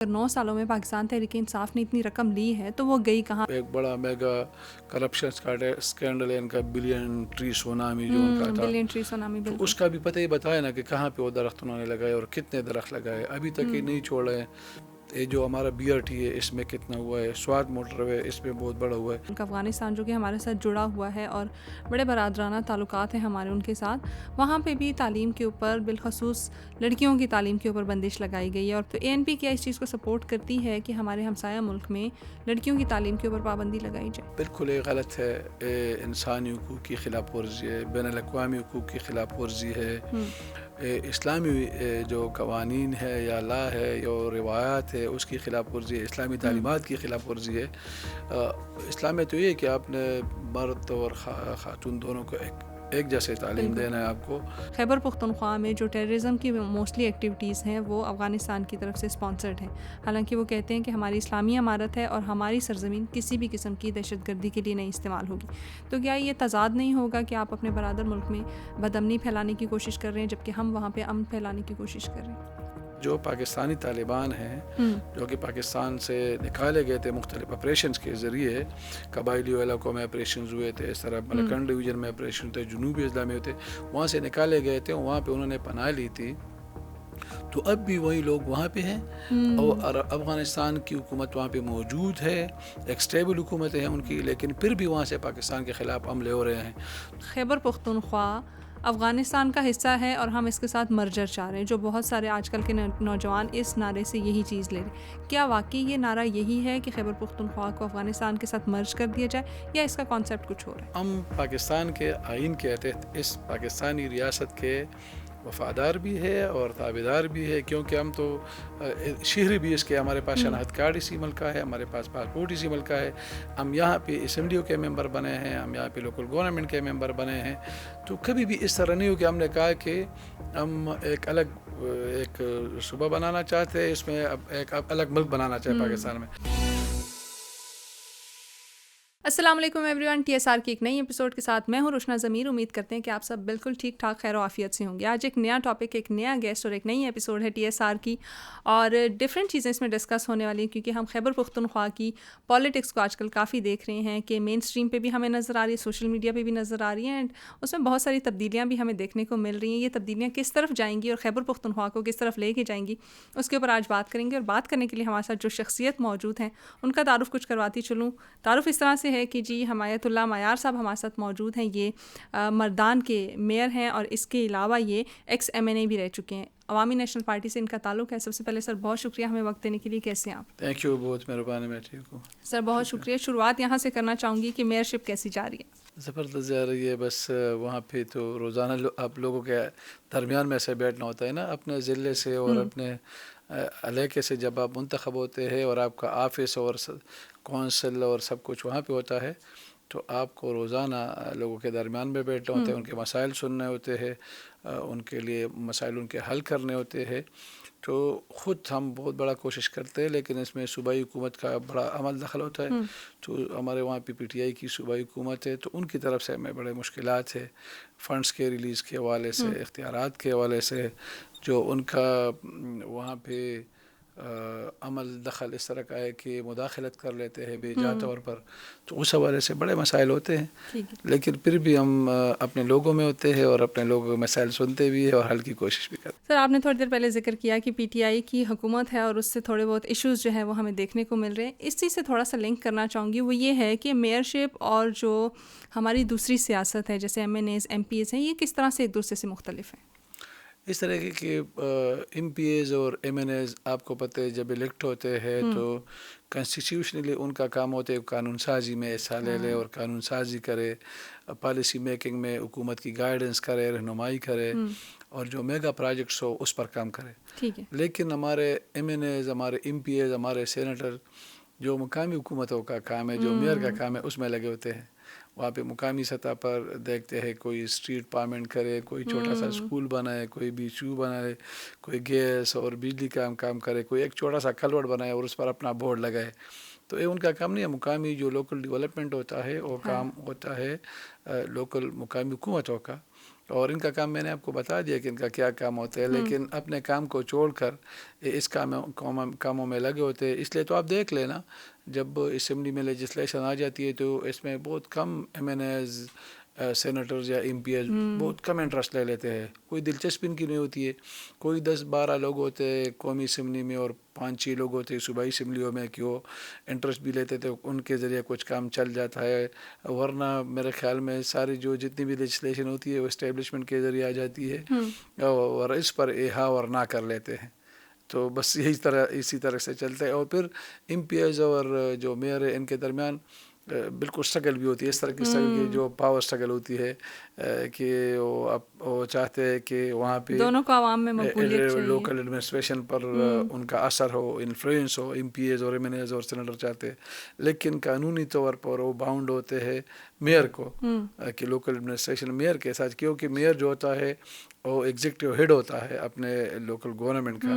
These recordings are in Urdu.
اگر 9 سالوں میں پاکستان تحریک انصاف نے اتنی رقم لی ہے تو وہ گئی کہاں؟ ایک بڑا میگا کرپشن اسکینڈل ہے ان کا، بلین ٹری سونامی جو ان کا تھا، بلین ٹری سونامی، تو بالکل اس کا بھی پتہ ہی بتایا نا کہ کہاں پہ وہ درخت انہوں نے لگائے اور کتنے درخت لگائے، ابھی تک یہ نہیں چھوڑے ہیں۔ یہ جو ہمارا BRT ہے اس میں کتنا ہوا ہے، سوات موٹر وے اس میں بہت بڑا ہوا ہے۔ افغانستان جو کہ ہمارے ساتھ جڑا ہوا ہے اور بڑے برادرانہ تعلقات ہیں ہمارے ان کے ساتھ، وہاں پہ بھی تعلیم کے اوپر، بالخصوص لڑکیوں کی تعلیم کے اوپر بندش لگائی گئی ہے، اور تو ANP کیا اس چیز کو سپورٹ کرتی ہے کہ ہمارے ہمسایہ ملک میں لڑکیوں کی تعلیم کے اوپر پابندی لگائی جائے؟ بالکل یہ غلط ہے، انسانی حقوق کی خلاف ورزی ہے، بین الاقوامی حقوق کی خلاف ورزی ہے، اسلامی جو قوانین ہے یا لا ہے یا روایات ہے اس کی خلاف ورزی ہے، اسلامی تعلیمات کی خلاف ورزی ہے۔ اسلام میں تو یہ ہے کہ آپ نے مرد اور خاتون دونوں کو ایک جیسے تعلیم دینا ہے آپ کو۔ خیبر پختونخوا میں جو ٹیررزم کی موسٹلی ایکٹیویٹیز ہیں وہ افغانستان کی طرف سے سپانسرڈ ہیں، حالانکہ وہ کہتے ہیں کہ ہماری اسلامی امارت ہے اور ہماری سرزمین کسی بھی قسم کی دہشت گردی کے لیے نہیں استعمال ہوگی۔ تو کیا یہ تضاد نہیں ہوگا کہ آپ اپنے برادر ملک میں بدامنی پھیلانے کی کوشش کر رہے ہیں جبکہ ہم وہاں پہ امن پھیلانے کی کوشش کر رہے ہیں؟ جو پاکستانی طالبان ہیں جو کہ پاکستان سے نکالے گئے تھے مختلف آپریشنز کے ذریعے، قبائلی علاقوں میں آپریشنز ہوئے تھے، اس طرح ملکنڈ ڈویژن میں آپریشن تھے، جنوبی اضلاع میں ہوتے، وہاں سے نکالے گئے تھے، وہاں پہ انہوں نے پناہ لی تھی، تو اب بھی وہی لوگ وہاں پہ ہیں اور افغانستان کی حکومت وہاں پہ موجود ہے، ایک سٹیبل حکومت ہے ان کی، لیکن پھر بھی وہاں سے پاکستان کے خلاف حملے ہو رہے ہیں۔ خیبر پختونخوا افغانستان کا حصہ ہے اور ہم اس کے ساتھ مرجر چاہ رہے ہیں، جو بہت سارے آج کل کے نوجوان اس نعرے سے یہی چیز لے رہے ہیں۔ کیا واقعی یہ نعرہ یہی ہے کہ خیبر پختونخوا کو افغانستان کے ساتھ مرج کر دیا جائے یا اس کا کانسیپٹ کچھ اور ہے؟ ہم پاکستان کے آئین کے تحت اس پاکستانی ریاست کے وفادار بھی ہے اور تابعدار بھی ہے، کیونکہ ہم تو شہری بھی اس کے، ہمارے پاس شناخت کارڈ اسی ملک کا ہے، ہمارے پاس پاسپورٹ اسی ملک کا ہے، ہم یہاں پہ اسمبلیوں کے ممبر بنے ہیں، ہم یہاں پہ لوکل گورنمنٹ کے ممبر بنے ہیں، تو کبھی بھی اس طرح نہیں ہو کہ ہم نے کہا کہ ہم ایک ایک صوبہ بنانا چاہتے ہیں، اس میں ایک الگ ملک بنانا چاہتے پاکستان میں۔ السلام علیکم ایوری ون، TSR کی ایک نئی ایپیسوڈ کے ساتھ میں ہوں روشنا ضمیر۔ امید کرتے ہیں کہ آپ سب بالکل ٹھیک ٹھاک خیر و عافیت سے ہوں گے۔ آج ایک نیا ٹاپک، ایک نیا گیسٹ اور ایک نئی ایپیسوڈ ہے TSR کی، اور ڈفرینٹ چیزیں اس میں ڈسکس ہونے والی ہیں، کیونکہ ہم خیبر پختونخوا کی پالیٹکس کو آج کل کافی دیکھ رہے ہیں کہ مین اسٹریم پہ بھی ہمیں نظر آ رہی ہے، سوشل میڈیا پہ بھی نظر آ رہی ہیں، اینڈ اس میں بہت ساری تبدیلیاں بھی ہمیں دیکھنے کو مل رہی ہیں۔ یہ تبدیلیاں کس طرف جائیں گی اور خیبر پختونخوا کو کس طرف لے کے جائیں گی، اس کے اوپر آج بات کریں گے۔ اور بات کرنے کے لیے ہمارے ساتھ جو شخصیت موجود ہیں ان کا تعارف کچھ کرواتی چلوں۔ تعارف اس طرح سے ہے کہ جی حمایت اللہ معیار صاحب ہمارے ساتھ موجود ہیں، یہ مردان کے میئر ہیں اور اس کے علاوہ یہ ایکس MNA بھی رہ چکے ہیں، عوامی نیشنل پارٹی سے ان کا تعلق ہے۔ سب سے پہلے سر بہت شکریہ ہمیں وقت دینے کے لیے، کیسے ہیں آپ؟ تھینک یو، بہت مہربانی، میں ٹھیک ہوں سر، بہت شکریہ۔ شروعات یہاں سے کرنا چاہوں گی کہ میئرشپ کیسی جا رہی ہے؟ زبردست جا رہی ہے، بس وہاں پہ تو روزانہ آپ لوگوں کے درمیان میں سے بیٹھنا ہوتا ہے نا، اپنے ضلع سے اور اپنے علاقے سے جب آپ منتخب ہوتے ہیں اور آپ کا آفس اور کونسل اور سب کچھ وہاں پہ ہوتا ہے، تو آپ کو روزانہ لوگوں کے درمیان میں بیٹھنا ہوتا ہے، ان کے مسائل سننے ہوتے ہیں، ان کے لیے مسائل ان کے حل کرنے ہوتے ہیں۔ تو خود ہم بہت بڑا کوشش کرتے ہیں، لیکن اس میں صوبائی حکومت کا بڑا عمل دخل ہوتا ہے، تو ہمارے وہاں PTI کی صوبائی حکومت ہے، تو ان کی طرف سے ہمیں بڑے مشکلات ہے، فنڈز کے ریلیز کے حوالے سے، اختیارات کے حوالے سے، جو ان کا وہاں پہ عمل دخل اس طرح کا ہے کہ مداخلت کر لیتے ہیں بے جا طور پر، تو اس حوالے سے بڑے مسائل ہوتے ہیں، لیکن پھر بھی ہم اپنے لوگوں میں ہوتے ہیں اور اپنے لوگوں کے مسائل سنتے بھی ہیں اور حل کی کوشش بھی کرتے ہیں۔ سر، آپ نے تھوڑی دیر پہلے ذکر کیا کہ PTI کی حکومت ہے اور اس سے تھوڑے بہت ایشوز جو ہیں وہ ہمیں دیکھنے کو مل رہے ہیں۔ اس چیز سے تھوڑا سا لنک کرنا چاہوں گی، وہ یہ ہے کہ میئرشپ اور جو ہماری دوسری سیاست ہے جیسے MNAs MPs ہیں، یہ کس طرح سے ایک دوسرے سے مختلف ہیں؟ اس طرح کہ MPAs اور MNAs آپ کو پتہ ہے جب الیکٹ ہوتے ہیں تو کنسٹیٹیوشنلی ان کا کام ہوتا ہے قانون سازی میں حصہ لے لے اور قانون سازی کرے، پالیسی میکنگ میں حکومت کی گائیڈنس کرے، رہنمائی کرے، اور جو میگا پروجیکٹس ہو اس پر کام کرے۔ ٹھیک ہے۔ لیکن ہمارے MNAs، ہمارے MPAs، ہمارے سینیٹر جو مقامی حکومتوں کا کام ہے، جو میئر کا کام ہے، اس میں لگے ہوتے ہیں۔ وہاں پہ مقامی سطح پر دیکھتے ہیں، کوئی اسٹریٹ پارمنٹ کرے، کوئی چھوٹا سا اسکول بنائے، کوئی BHU بنائے، کوئی گیس اور بجلی کا کام کرے، کوئی ایک چھوٹا سا کلوٹ بنائے اور اس پر اپنا بورڈ لگائے۔ تو یہ ان کا کام نہیں ہے، مقامی جو لوکل ڈیولپمنٹ ہوتا ہے وہ کام ہوتا ہے لوکل مقامی حکومتوں کا، اور ان کا کام میں نے آپ کو بتا دیا کہ ان کا کیا کام ہوتا ہے، لیکن اپنے کام کو چھوڑ کر اس کاموں میں لگے ہوتے ہیں. اس لیے تو آپ دیکھ لینا جب اسمبلی میں لیجسلیشن آ جاتی ہے تو اس میں بہت کم ایم این ایز، سینیٹرز یا ایم پی ایز بہت کم انٹرسٹ لے لیتے ہیں. کوئی دلچسپی ان کی نہیں ہوتی ہے. کوئی 10-12 لوگ ہوتے ہیں قومی اسمبلی میں اور 5-6 لوگ ہوتے ہیں صوبائی اسمبلیوں میں کہ وہ انٹرسٹ بھی لیتے تھے، ان کے ذریعے کچھ کام چل جاتا ہے. ورنہ میرے خیال میں ساری جتنی بھی لیجسلیشن ہوتی ہے وہ اسٹیبلشمنٹ کے ذریعے آ جاتی ہے اور اس پر ہاں اور نہ کر لیتے ہیں. تو بس اسی طرح سے چلتا ہے. اور پھر ایم پی ایز اور جو میئر ہے ان کے درمیان بالکل اسٹرگل بھی ہوتی ہے، اس طرح کی اسٹرگل کی جو پاور اسٹرگل ہوتی ہے کہ وہ چاہتے ہیں کہ وہاں پہ دونوں کو عوام میں مقبولیت چاہیے، لوکل ایڈمنسٹریشن پر ان کا اثر ہو، انفلوئنس ہو. ایم پی ایز اور ایم این ایز اور سینیٹر چاہتے ہیں، لیکن قانونی طور پر وہ باؤنڈ ہوتے ہیں میئر کو کہ لوکل ایڈمنسٹریشن میئر کے ساتھ، کیونکہ میئر جو ہوتا ہے وہ ایگزیکٹو ہیڈ ہوتا ہے اپنے لوکل گورنمنٹ کا،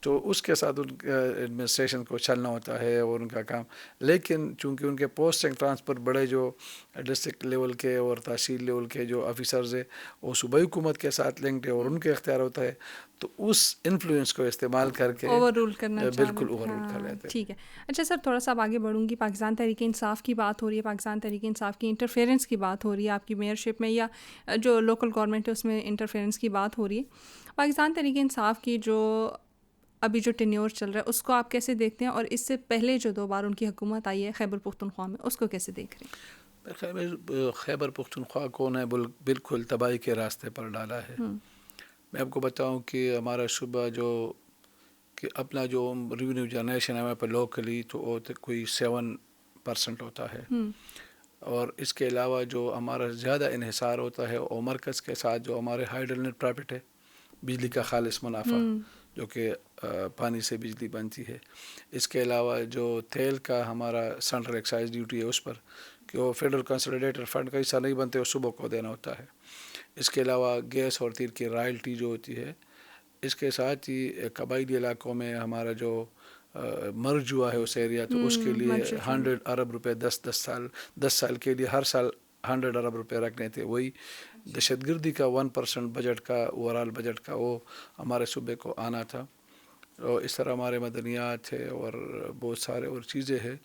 تو اس کے ساتھ ان کا ایڈمنسٹریشن کو چلنا ہوتا ہے اور ان کا کام. لیکن چونکہ ان کے پوسٹنگ ٹرانسفر بڑے جو ڈسٹرکٹ لیول کے اور تحصیل لیول کے جو آفیسرز ہیں وہ صوبائی حکومت کے ساتھ لنکڈ ہے اور ان کے اختیار ہوتا ہے، تو اس انفلوئنس کو استعمال کر کے اوور رول کرنا بالکل اوور رول کر لیتے ہیں. ٹھیک ہے. اچھا سر، تھوڑا سا اب آگے بڑھوں گی. پاکستان تحریک انصاف کی بات ہو رہی ہے، پاکستان تحریک انصاف کی انٹرفیئرنس کی بات ہو رہی ہے آپ کی میئرشپ میں یا جو لوکل گورنمنٹ ہے اس میں انٹرفیئرنس کی بات ہو رہی ہے. پاکستان تحریک انصاف کی جو ابھی جو ٹینیور چل رہا ہے اس کو آپ کیسے دیکھتے ہیں، اور اس سے پہلے جو 2 بار ان کی حکومت آئی ہے خیبر پختونخوا میں، اس کو کیسے دیکھ رہے ہیں؟ خیبر پختونخوا کو نے بالکل تباہی کے راستے پر ڈالا ہے. میں آپ کو بتاؤں کہ ہمارا صوبہ جو کہ اپنا جو ریونیو جنریشن ہے ہمارے پہ لوکلی تو وہ کوئی 7% ہوتا ہے، اور اس کے علاوہ جو ہمارا زیادہ انحصار ہوتا ہے وہ مرکز کے ساتھ جو ہمارے ہائیڈل نیٹ پرافٹ ہے، بجلی کا خالص منافع جو کہ پانی سے بجلی بنتی ہے. اس کے علاوہ جو تیل کا ہمارا سینٹرل ایکسائز ڈیوٹی ہے اس پر کہ وہ فیڈرل کنسولیڈیٹڈ فنڈ کا حصہ نہیں بنتے، وہ صوبوں کو دینا ہوتا ہے. اس کے علاوہ گیس اور تیل کی رائلٹی جو ہوتی ہے. اس کے ساتھ ہی قبائلی علاقوں میں ہمارا جو مرج ہوا ہے اس ایریا، تو اس کے لیے 100 ارب روپے 10 سال کے لیے ہر سال 100 ارب روپے رکھنے تھے. وہی دہشت گردی کا 1% بجٹ کا اوورال بجٹ کا وہ ہمارے صوبے کو آنا تھا. اور اس طرح ہمارے مدنیات ہے اور بہت سارے اور چیزیں ہیں.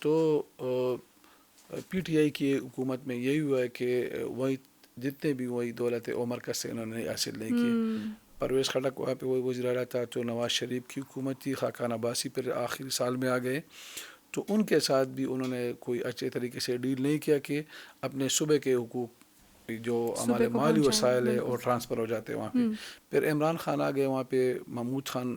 تو پی ٹی آئی کی حکومت میں یہی ہوا ہے کہ وہی جتنے بھی وہی دولت ہے وہ مرکز سے انہوں نے حاصل نہیں کی. پرویز خٹک وہاں پہ وہی وزیر اعلیٰ تھا، تو نواز شریف کی حکومت تھی، خاقان عباسی پھر آخری سال میں آ گئے، تو ان کے ساتھ بھی انہوں نے کوئی اچھے طریقے سے ڈیل نہیں کیا کہ اپنے صوبے کے حقوق جو ہمارے مالی وسائل ہے اور ٹرانسفر ہو جاتے ہیں وہاں پہ. پھر عمران خان آ گئے وہاں پہ، محمود خان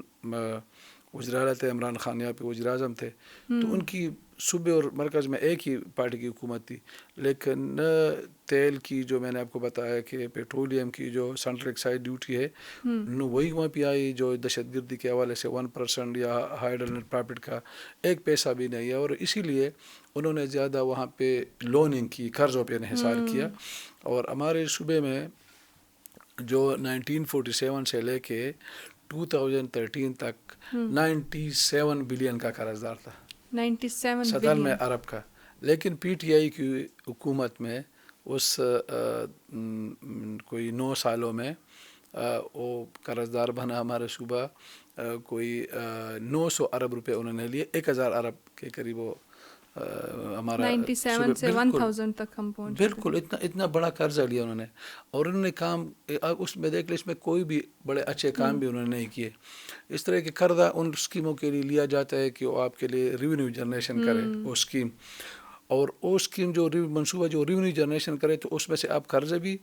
وزیر اعلیٰ تھے، عمران خان یہاں پہ وزیر اعظم تھے، تو ان کی صوبے اور مرکز میں ایک ہی پارٹی کی حکومت تھی. لیکن تیل کی جو میں نے آپ کو بتایا کہ پیٹرولیم کی جو سینٹرل ایکسائز ڈیوٹی ہے وہی وہاں پہ آئی، جو دہشت گردی کے حوالے سے 1% یا ہائیڈل نیٹ پرافٹ کا 1 پیسہ بھی نہیں ہے. اور اسی لیے انہوں نے زیادہ وہاں پہ لوننگ کی، قرضوں پہ انحصار کیا. اور ہمارے صوبے میں جو 1947 سے لے کے 2013 تک 97 بلین کا قرض دار تھا، 97 ارب کا. لیکن پی ٹی آئی کی حکومت میں اس کوئی 9 سالوں میں وہ قرض دار بنا ہمارا صوبہ، کوئی 900 ارب روپے انہوں نے لیے، 1000 ارب کے قریب وہ ہمارا 97 سے 1000 تک ہم پہنچ بالکل اتنا بڑا قرضہ لیا انہوں نے. اور انہوں نے کام اس میں دیکھ لیں، اس میں کوئی بھی بڑے اچھے کام بھی انہوں نے نہیں کیے. اس طرح کے قرضہ ان اسکیموں کے لیے لیا جاتا ہے کہ وہ آپ کے لیے ریونیو جنریشن کرے وہ اسکیم، اور وہ اسکیم جو منصوبہ جو ریونیو جنریشن کرے تو اس میں سے آپ قرضے بھی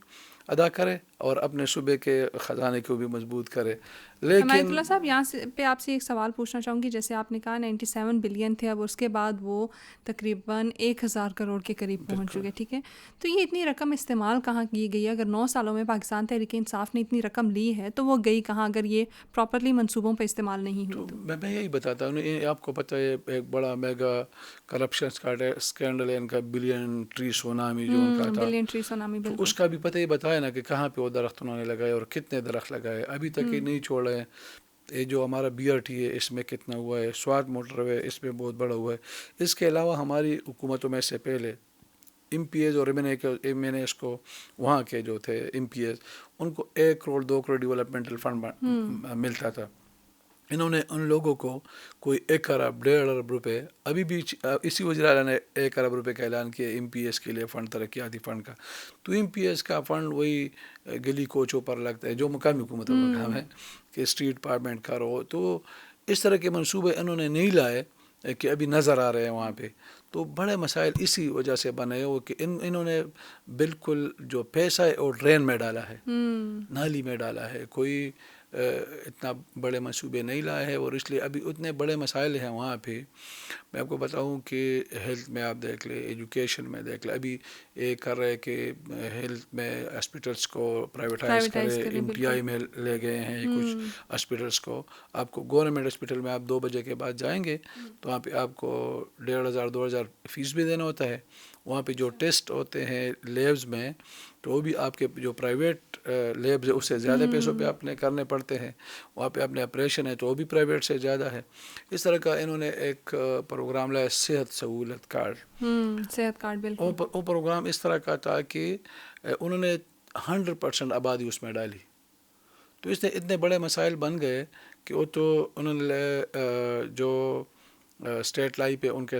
ادا کرے اور اپنے صوبے کے خزانے کو بھی مضبوط کرے. لیکن حمایت اللہ صاحب، یہاں سے پہ آپ سے ایک سوال پوچھنا چاہوں گی. جیسے آپ نے کہا 97 بلین تھے، اب اس کے بعد وہ تقریباً 1000 کروڑ کے قریب پہنچ چکے. ٹھیک ہے، تو یہ اتنی رقم استعمال کہاں کی گئی؟ اگر 9 سالوں میں پاکستان تحریک انصاف نے اتنی رقم لی ہے تو وہ گئی کہاں اگر یہ پراپرلی منصوبوں پہ استعمال نہیں ہوئی؟ تو میں یہی بتاتا ہوں، آپ کو پتہ ہے ایک بڑا میگا کرپشن اسکینڈل ہے ان کا، بلین ٹری سونامی جو ان کا تھا، بلین ٹری سونامی، تو اس کا بھی پتہ ہی بتایا نا کہ کہاں پہ وہ درخت انہوں نے لگائے اور کتنے درخت لگائے. ابھی تک یہ نہیں چھوڑ رہے ہیں. یہ جو ہمارا بی آر ٹی ہے اس میں کتنا ہوا ہے، سوات موٹر وے اس میں بہت بڑا ہوا ہے. اس کے علاوہ ہماری حکومتوں میں سے پہلے ایم پی ایز اور ایم این ایس کو وہاں کے جو تھے ایم پی ایز ان کو 1 کروڑ 2 کروڑ ڈیولپمنٹل فنڈ ملتا تھا. انہوں نے ان لوگوں کو کوئی 1 ارب 1.5 ارب روپے, ابھی بھی اسی وزیر اعلیٰ نے 1 ارب روپے کا اعلان کیا ایم پی ایس کے لیے فنڈ, ترقیاتی فنڈ کا. تو ایم پی ایس کا فنڈ وہی گلی کوچوں پر لگتا ہے جو مقامی حکومتوں کا کام ہے کہ اسٹریٹ پارمنٹ کرو. تو اس طرح کے منصوبے انہوں نے نہیں لائے کہ ابھی نظر آ رہے ہیں وہاں پہ. تو بڑے مسائل اسی وجہ سے بنے وہ کہ انہوں نے بالکل جو پیسہ ہے وہ ڈرین میں ڈالا ہے, نالی میں ڈالا ہے, کوئی اتنا بڑے منصوبے نہیں لائے ہیں. اور اس لیے ابھی اتنے بڑے مسائل ہیں وہاں پہ. میں آپ کو بتاؤں کہ ہیلتھ میں آپ دیکھ لیں, ایجوکیشن میں دیکھ لیں, ابھی یہ کر رہے کہ ہیلتھ میں ہاسپٹلس کو پرائیویٹائز کرے, ایم ٹی آئی میں لے گئے ہیں کچھ ہاسپٹلس کو. آپ کو گورنمنٹ ہاسپٹل میں آپ 2 بجے کے بعد جائیں گے تو وہاں پہ آپ کو 1,500 2,000 فیس بھی دینا ہوتا ہے. وہاں پہ جو ٹیسٹ ہوتے ہیں لیبز میں تو وہ بھی آپ کے جو پرائیویٹ لیبز ہے اس سے زیادہ پیسوں پہ آپ نے کرنے پڑتے ہیں. وہاں پہ اپنے آپریشن ہے تو وہ بھی پرائیویٹ سے زیادہ ہے. اس طرح کا انہوں نے ایک پروگرام لایا صحت سہولت کارڈ. صحت کارڈ بالکل. وہ پروگرام اس طرح کا تھا کہ انہوں نے 100% آبادی اس میں ڈالی. تو اس نے اتنے بڑے مسائل بن گئے کہ وہ تو انہوں نے جو اسٹیٹ لائی پہ ان کے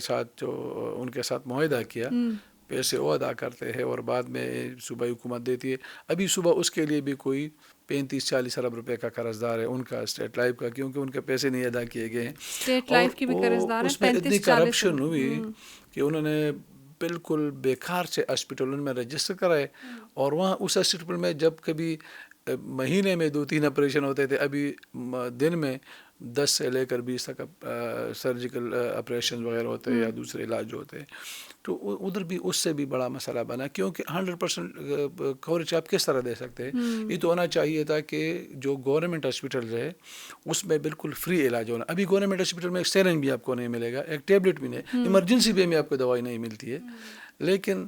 ساتھ معاہدہ کیا, پیسے وہ ادا کرتے ہیں اور بعد میں صوبائی حکومت دیتی ہے. ابھی صبح اس کے لیے بھی کوئی 35-40 ارب روپے کا قرض دار ہے ان کا اسٹیٹ لائف کا, کیونکہ ان کے پیسے نہیں ادا کیے گئے ہیں. اسٹیٹ لائف کی بھی قرض دار ہے. اس میں اتنی کرپشن ہوئی کہ انہوں نے بالکل بیکار سے ہاسپٹل ان میں رجسٹر کرائے, اور وہاں اس ہاسپٹل میں جب کبھی مہینے میں 2-3 آپریشن ہوتے تھے, ابھی دن میں 10 سے لے کر 20 تک سرجیکل آپریشن وغیرہ ہوتے ہیں یا دوسرے علاج ہوتے ہیں. تو ادھر بھی اس سے بھی بڑا مسئلہ بنا, کیونکہ 100% کوریج آپ کس طرح دے سکتے ہیں. یہ تو ہونا چاہیے تھا کہ جو گورنمنٹ ہاسپٹل ہے اس میں بالکل فری علاج ہونا. ابھی گورنمنٹ ہاسپٹل میں ایک سیرنج بھی آپ کو نہیں ملے گا, ایک ٹیبلٹ بھی نہیں, ایمرجنسی میں آپ کو دوائی نہیں ملتی ہے. لیکن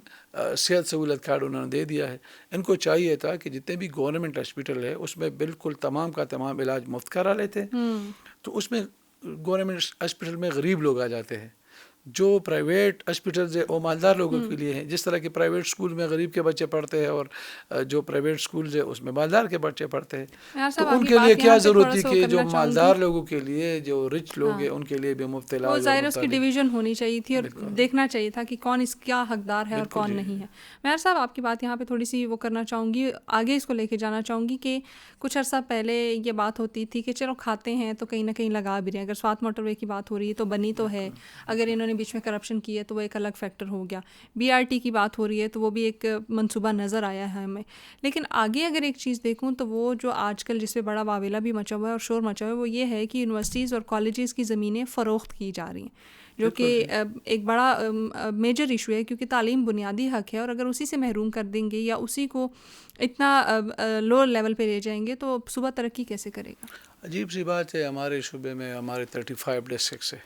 صحت سہولت کارڈ انہوں نے دے دیا ہے. ان کو چاہیے تھا کہ جتنے بھی گورنمنٹ ہاسپٹل ہے اس میں بالکل تمام کا تمام علاج مفت کرا لیتے. تو اس میں گورنمنٹ ہاسپٹل میں غریب لوگ آ جاتے ہیں. جو پرائیویٹ ہاسپٹلز ہے وہ مالدار لوگوں کے لیے ہیں, جس طرح کہ پرائیویٹ اسکول میں غریب کے بچے پڑھتے ہیں اور جو پرائیویٹ اسکولز ہے اس میں مالدار کے بچے پڑھتے ہیں. تو ان کے لیے کیا ضرورت تھی کہ جو مالدار لوگوں کے لیے, جو رچ لوگ ہیں ان کے لیے بھی مفت علاج, ظاہر اس کی ڈویژن ہونی چاہیے تھی اور دیکھنا چاہیے تھا کہ کون اس کا حقدار ہے اور کون نہیں ہے. میئر صاحب آپ کی بات یہاں پہ تھوڑی سی وہ کرنا چاہوں گی, آگے اس کو لے کے جانا چاہوں گی کہ کچھ عرصہ پہلے یہ بات ہوتی تھی کہ چلو کھاتے ہیں تو کہیں نہ کہیں لگا بھی رہے ہیں. اگر سوات موٹر وے کی بات ہو رہی ہے تو بنی تو ہے, اگر انہوں نے بیچ میں کرپشن کی ہے تو وہ ایک الگ فیکٹر ہو گیا. بی آر ٹی کی بات ہو رہی ہے تو وہ بھی ایک منصوبہ نظر آیا ہے ہمیں. لیکن آگے اگر ایک چیز دیکھوں تو وہ جو آج کل جس پہ بڑا واویلا بھی مچا ہوا ہے اور شور مچا ہوا ہے وہ یہ ہے کہ یونیورسٹیز اور کالجز کی زمینیں فروخت کی جا رہی ہیں, جو کہ ایک بڑا میجر ایشو ہے, کیونکہ تعلیم بنیادی حق ہے, اور اگر اسی سے محروم کر دیں گے یا اسی کو اتنا لو لیول پہ لے جائیں گے تو صوبہ ترقی کیسے کرے گا. عجیب سی بات ہے, ہمارے صوبے میں ہمارے 35 ڈسٹرکٹس ہے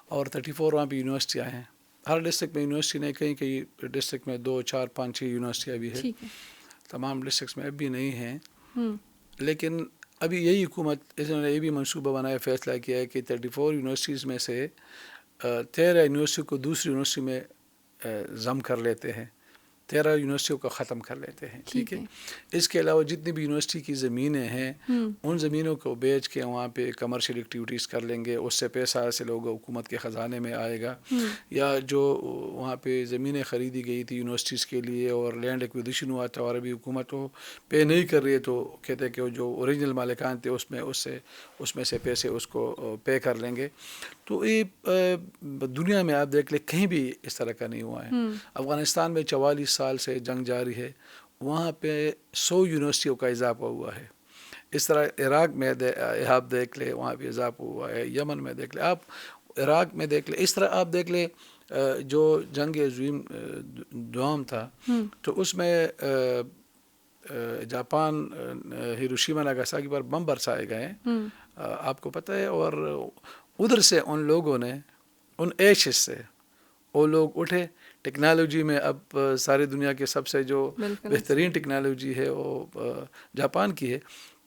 اور 34 وہاں پہ یونیورسٹیاں ہیں. ہر ڈسٹرکٹ میں یونیورسٹی نہیں, کہیں کہیں ڈسٹرکٹ میں 2 4 5 6 یونیورسٹیاں بھی ہے. تمام ڈسٹرکٹس میں اب بھی نہیں ہیں. لیکن ابھی یہی حکومت انہوں نے یہ بھی منصوبہ بنایا, فیصلہ کیا ہے کہ 34 یونیورسٹیز میں سے 13 یونیورسٹی کو دوسری یونیورسٹی میں ضم کر لیتے ہیں, 13 یونیورسٹیوں کو ختم کر لیتے ہیں. ٹھیک ہے. اس کے علاوہ جتنی بھی یونیورسٹی کی زمینیں ہیں ان زمینوں کو بیچ کے وہاں پہ کمرشل ایکٹیویٹیز کر لیں گے, اس سے پیسہ ایسے لوگ حکومت کے خزانے میں آئے گا. یا جو وہاں پہ زمینیں خریدی گئی تھی یونیورسٹیز کے لیے اور لینڈ ایکویزیشن ہوا تھا اور ابھی حکومت وہ پے نہیں کر رہی ہے, تو کہتے ہیں کہ جو اوریجنل مالکان تھے اس میں سے پیسے اس کو پے کر لیں گے. تو یہ دنیا میں آپ دیکھ لیں کہیں بھی اس طرح کا نہیں ہوا ہے. افغانستان میں 44 سال سے جنگ جاری ہے, وہاں پہ 100 یونیورسٹیوں کا اضافہ ہوا ہے. اس طرح عراق میں آپ دیکھ لیں وہاں پہ اضافہ ہوا ہے. یمن میں دیکھ لیں آپ, عراق میں دیکھ لیں. اس طرح آپ دیکھ لیں جو جنگ عظیم دوم تھا تو اس میں جاپان ہیروشیما ناگاساکی پر بم برسائے گئے, آپ کو پتہ ہے. اور ادھر سے ان لوگوں نے ان ایشز سے وہ لوگ اٹھے. ٹیکنالوجی میں اب ساری دنیا کے سب سے جو بہترین ٹیکنالوجی ہے وہ جاپان کی ہے.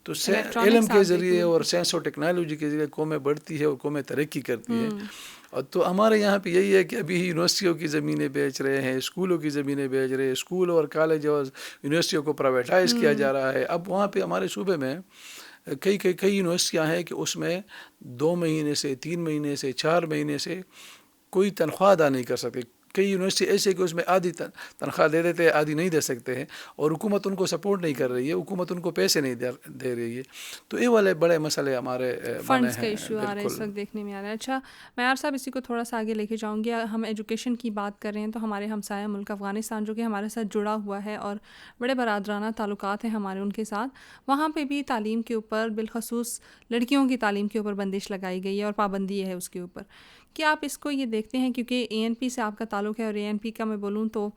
تو علم کے ذریعے اور سائنس اور ٹیکنالوجی کے ذریعے قومیں بڑھتی ہے اور قومیں ترقی کرتی ہے. اور تو ہمارے یہاں پہ یہی ہے کہ ابھی یونیورسٹیوں کی زمینیں بیچ رہے ہیں, اسکولوں کی زمینیں بیچ رہے ہیں, اسکول اور کالج اور یونیورسٹیوں کو پرائیویٹائز کیا جا رہا ہے. اب وہاں پہ ہمارے صوبے میں کئی یونیورسٹیاں ہیں کہ اس میں 2 مہینے سے 3 مہینے سے 4 مہینے سے کوئی تنخواہ ادا نہیں کر سکتے. کئی یونیورسٹی ایسے کہ اس میں آدھی تنخواہ دے دیتے ہیں, آدھی نہیں دے سکتے ہیں, اور حکومت ان کو سپورٹ نہیں کر رہی ہے, حکومت ان کو پیسے نہیں دے رہی ہے. تو یہ والے بڑے مسئلے ہمارے فنڈس کا ایشو آ رہا ہے اس وقت دیکھنے میں آ رہا ہے. اچھا معیار صاحب, اسی کو تھوڑا سا آگے لے کے جاؤں گی. ہم ایجوکیشن کی بات کر رہے ہیں تو ہمارے ہمسایہ ملک افغانستان جو کہ ہمارے ساتھ جڑا ہوا ہے اور بڑے برادرانہ تعلقات ہیں ہمارے ان کے ساتھ, وہاں پہ بھی تعلیم کے اوپر بالخصوص لڑکیوں کی تعلیم کے اوپر بندش لگائی گئی ہے اور پابندی ہے اس کے اوپر. کیا آپ اس کو یہ دیکھتے ہیں, کیونکہ اے این پی سے آپ کا تعلق ہے, اور اے این پی کا میں بولوں تو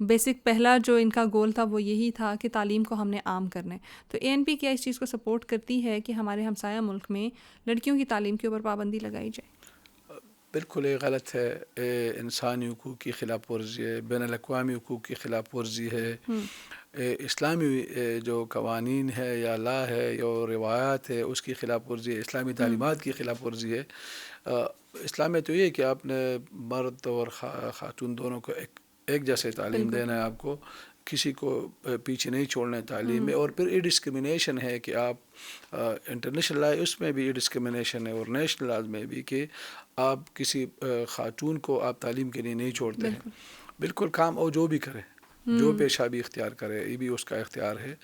بیسک پہلا جو ان کا گول تھا وہ یہی تھا کہ تعلیم کو ہم نے عام کرنا ہے. تو اے این پی کیا اس چیز کو سپورٹ کرتی ہے کہ ہمارے ہمسایہ ملک میں لڑکیوں کی تعلیم کے اوپر پابندی لگائی جائے؟ بالکل یہ غلط ہے. انسانی حقوق کی خلاف ورزی ہے, بین الاقوامی حقوق کی خلاف ورزی ہے, اسلامی جو قوانین ہے یا لا ہے یا روایات ہے اس کی خلاف ورزی ہے, اسلامی تعلیمات کی خلاف ورزی ہے. اسلام میں تو یہ کہ آپ نے مرد اور خاتون دونوں کو ایک جیسے تعلیم دینا ہے, آپ کو کسی کو پیچھے نہیں چھوڑنا ہے تعلیم میں. اور پھر یہ ڈسکرمنیشن ہے کہ آپ انٹرنیشنل لا اس میں بھی یہ ڈسکرمنیشن ہے اور نیشنل لاز میں بھی کہ آپ کسی خاتون کو آپ تعلیم کے لیے نہیں چھوڑتے ہیں. بالکل کام اور جو بھی کرے, جو پیشہ بھی اختیار کرے, یہ بھی اس کا اختیار ہے.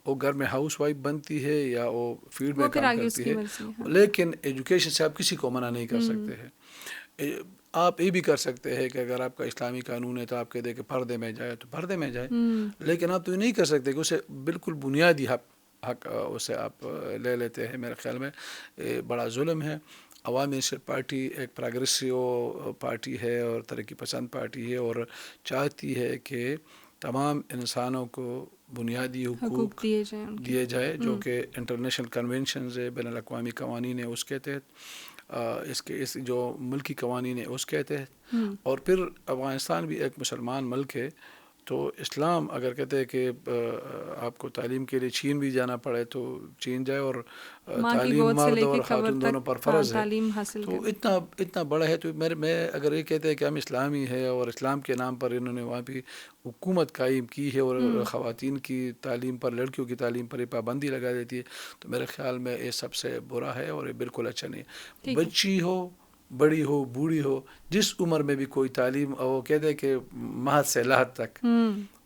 وہ گھر میں ہاؤس وائف بنتی ہے یا وہ فیلڈ میں کام کرتی ہے, لیکن ایجوکیشن سے آپ کسی کو منع نہیں کر سکتے ہیں. آپ یہ بھی کر سکتے ہیں کہ اگر آپ کا اسلامی قانون ہے تو آپ کہتے ہیں کہ پردے میں جائے تو پردے میں جائے, لیکن آپ تو یہ نہیں کر سکتے کہ اسے بالکل بنیادی حق اسے آپ لے لیتے ہیں. میرے خیال میں بڑا ظلم ہے. عوامی نیشنل پارٹی ایک پروگریسو پارٹی ہے اور ترقی پسند پارٹی ہے, اور چاہتی ہے کہ تمام انسانوں کو بنیادی حقوق دیے جائے جو کہ انٹرنیشنل کنونشنز ہے, بین الاقوامی قوانین ہے اس کے تحت, اس جو ملکی قوانین ہے اس کے تحت. اور پھر افغانستان بھی ایک مسلمان ملک ہے, تو اسلام اگر کہتے ہیں کہ آپ کو تعلیم کے لیے چین بھی جانا پڑے تو چین جائے, اور تعلیم مرد اور خاتون دونوں پر فرض ہے. تو اتنا بڑا ہے. تو میں اگر یہ کہتے ہیں کہ ہم اسلامی ہے اور اسلام کے نام پر انہوں نے وہاں بھی حکومت قائم کی ہے اور خواتین کی تعلیم پر, لڑکیوں کی تعلیم پر پابندی لگا دیتی ہے, تو میرے خیال میں یہ سب سے برا ہے اور یہ بالکل اچھا نہیں ہے. بچی ہو, بڑی ہو, بوڑھی ہو, جس عمر میں بھی کوئی تعلیم, وہ کہتے ہیں کہ مہد سے لحد تک,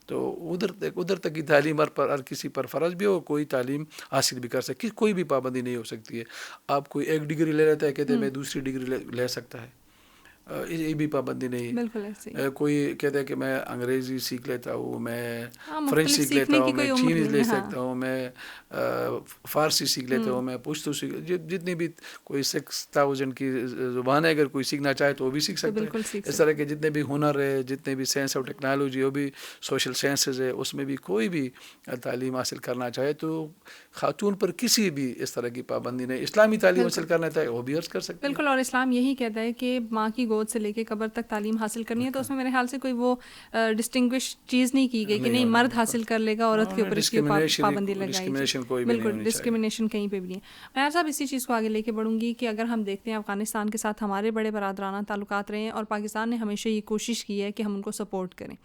تو ادھر تک کی تعلیم ہر کسی پر فرض بھی ہو, کوئی تعلیم حاصل بھی کر سکتی, کوئی بھی پابندی نہیں ہو سکتی ہے. آپ کوئی ایک ڈگری لے لیتا ہے, کہتے ہیں میں دوسری ڈگری لے سکتا ہے, یہ بھی پابندی نہیں ہے. کوئی کہتا ہے کہ میں انگریزی سیکھ لیتا ہوں, میں فرینچ سیکھ لیتا ہوں, میں چینی لے سکتا ہوں, میں فارسی سیکھ لیتا ہوں, میں پشتو سیکھ, جتنی بھی کوئی 6000 کی زبان ہے, اگر کوئی سیکھنا چاہے تو وہ بھی سیکھ سکتا ہے. اس طرح کے جتنے بھی ہنر ہے, جتنے بھی سائنس اور ٹیکنالوجی, وہ بھی سوشل سائنسز ہے, اس میں بھی کوئی بھی تعلیم حاصل کرنا چاہے تو خاتون پر کسی بھی اس طرح کی پابندی نہیں. اسلامی تعلیم حاصل کرنا چاہے وہ بھی عرض کر سکتے ہیں. بالکل, اور اسلام یہی کہتا ہے کہ ماں کی گود سے لے کے قبر تک تعلیم حاصل کرنی ہے. تو اس میں میرے خیال سے کوئی وہ ڈسٹنگوش چیز نہیں کی گئی کہ نہیں مرد حاصل کر لے گا, عورت کے اوپر اس کی پابندی لگائی جائے. بالکل ڈسکرمنیشن کہیں پہ بھی نہیں ہے. معیار صاحب اسی چیز کو آگے لے کے بڑھوں گی کہ اگر ہم دیکھتے ہیں افغانستان کے ساتھ ہمارے بڑے برادرانہ تعلقات رہے ہیں, اور پاکستان نے ہمیشہ یہ کوشش کی ہے کہ ہم ان کو سپورٹ کریں.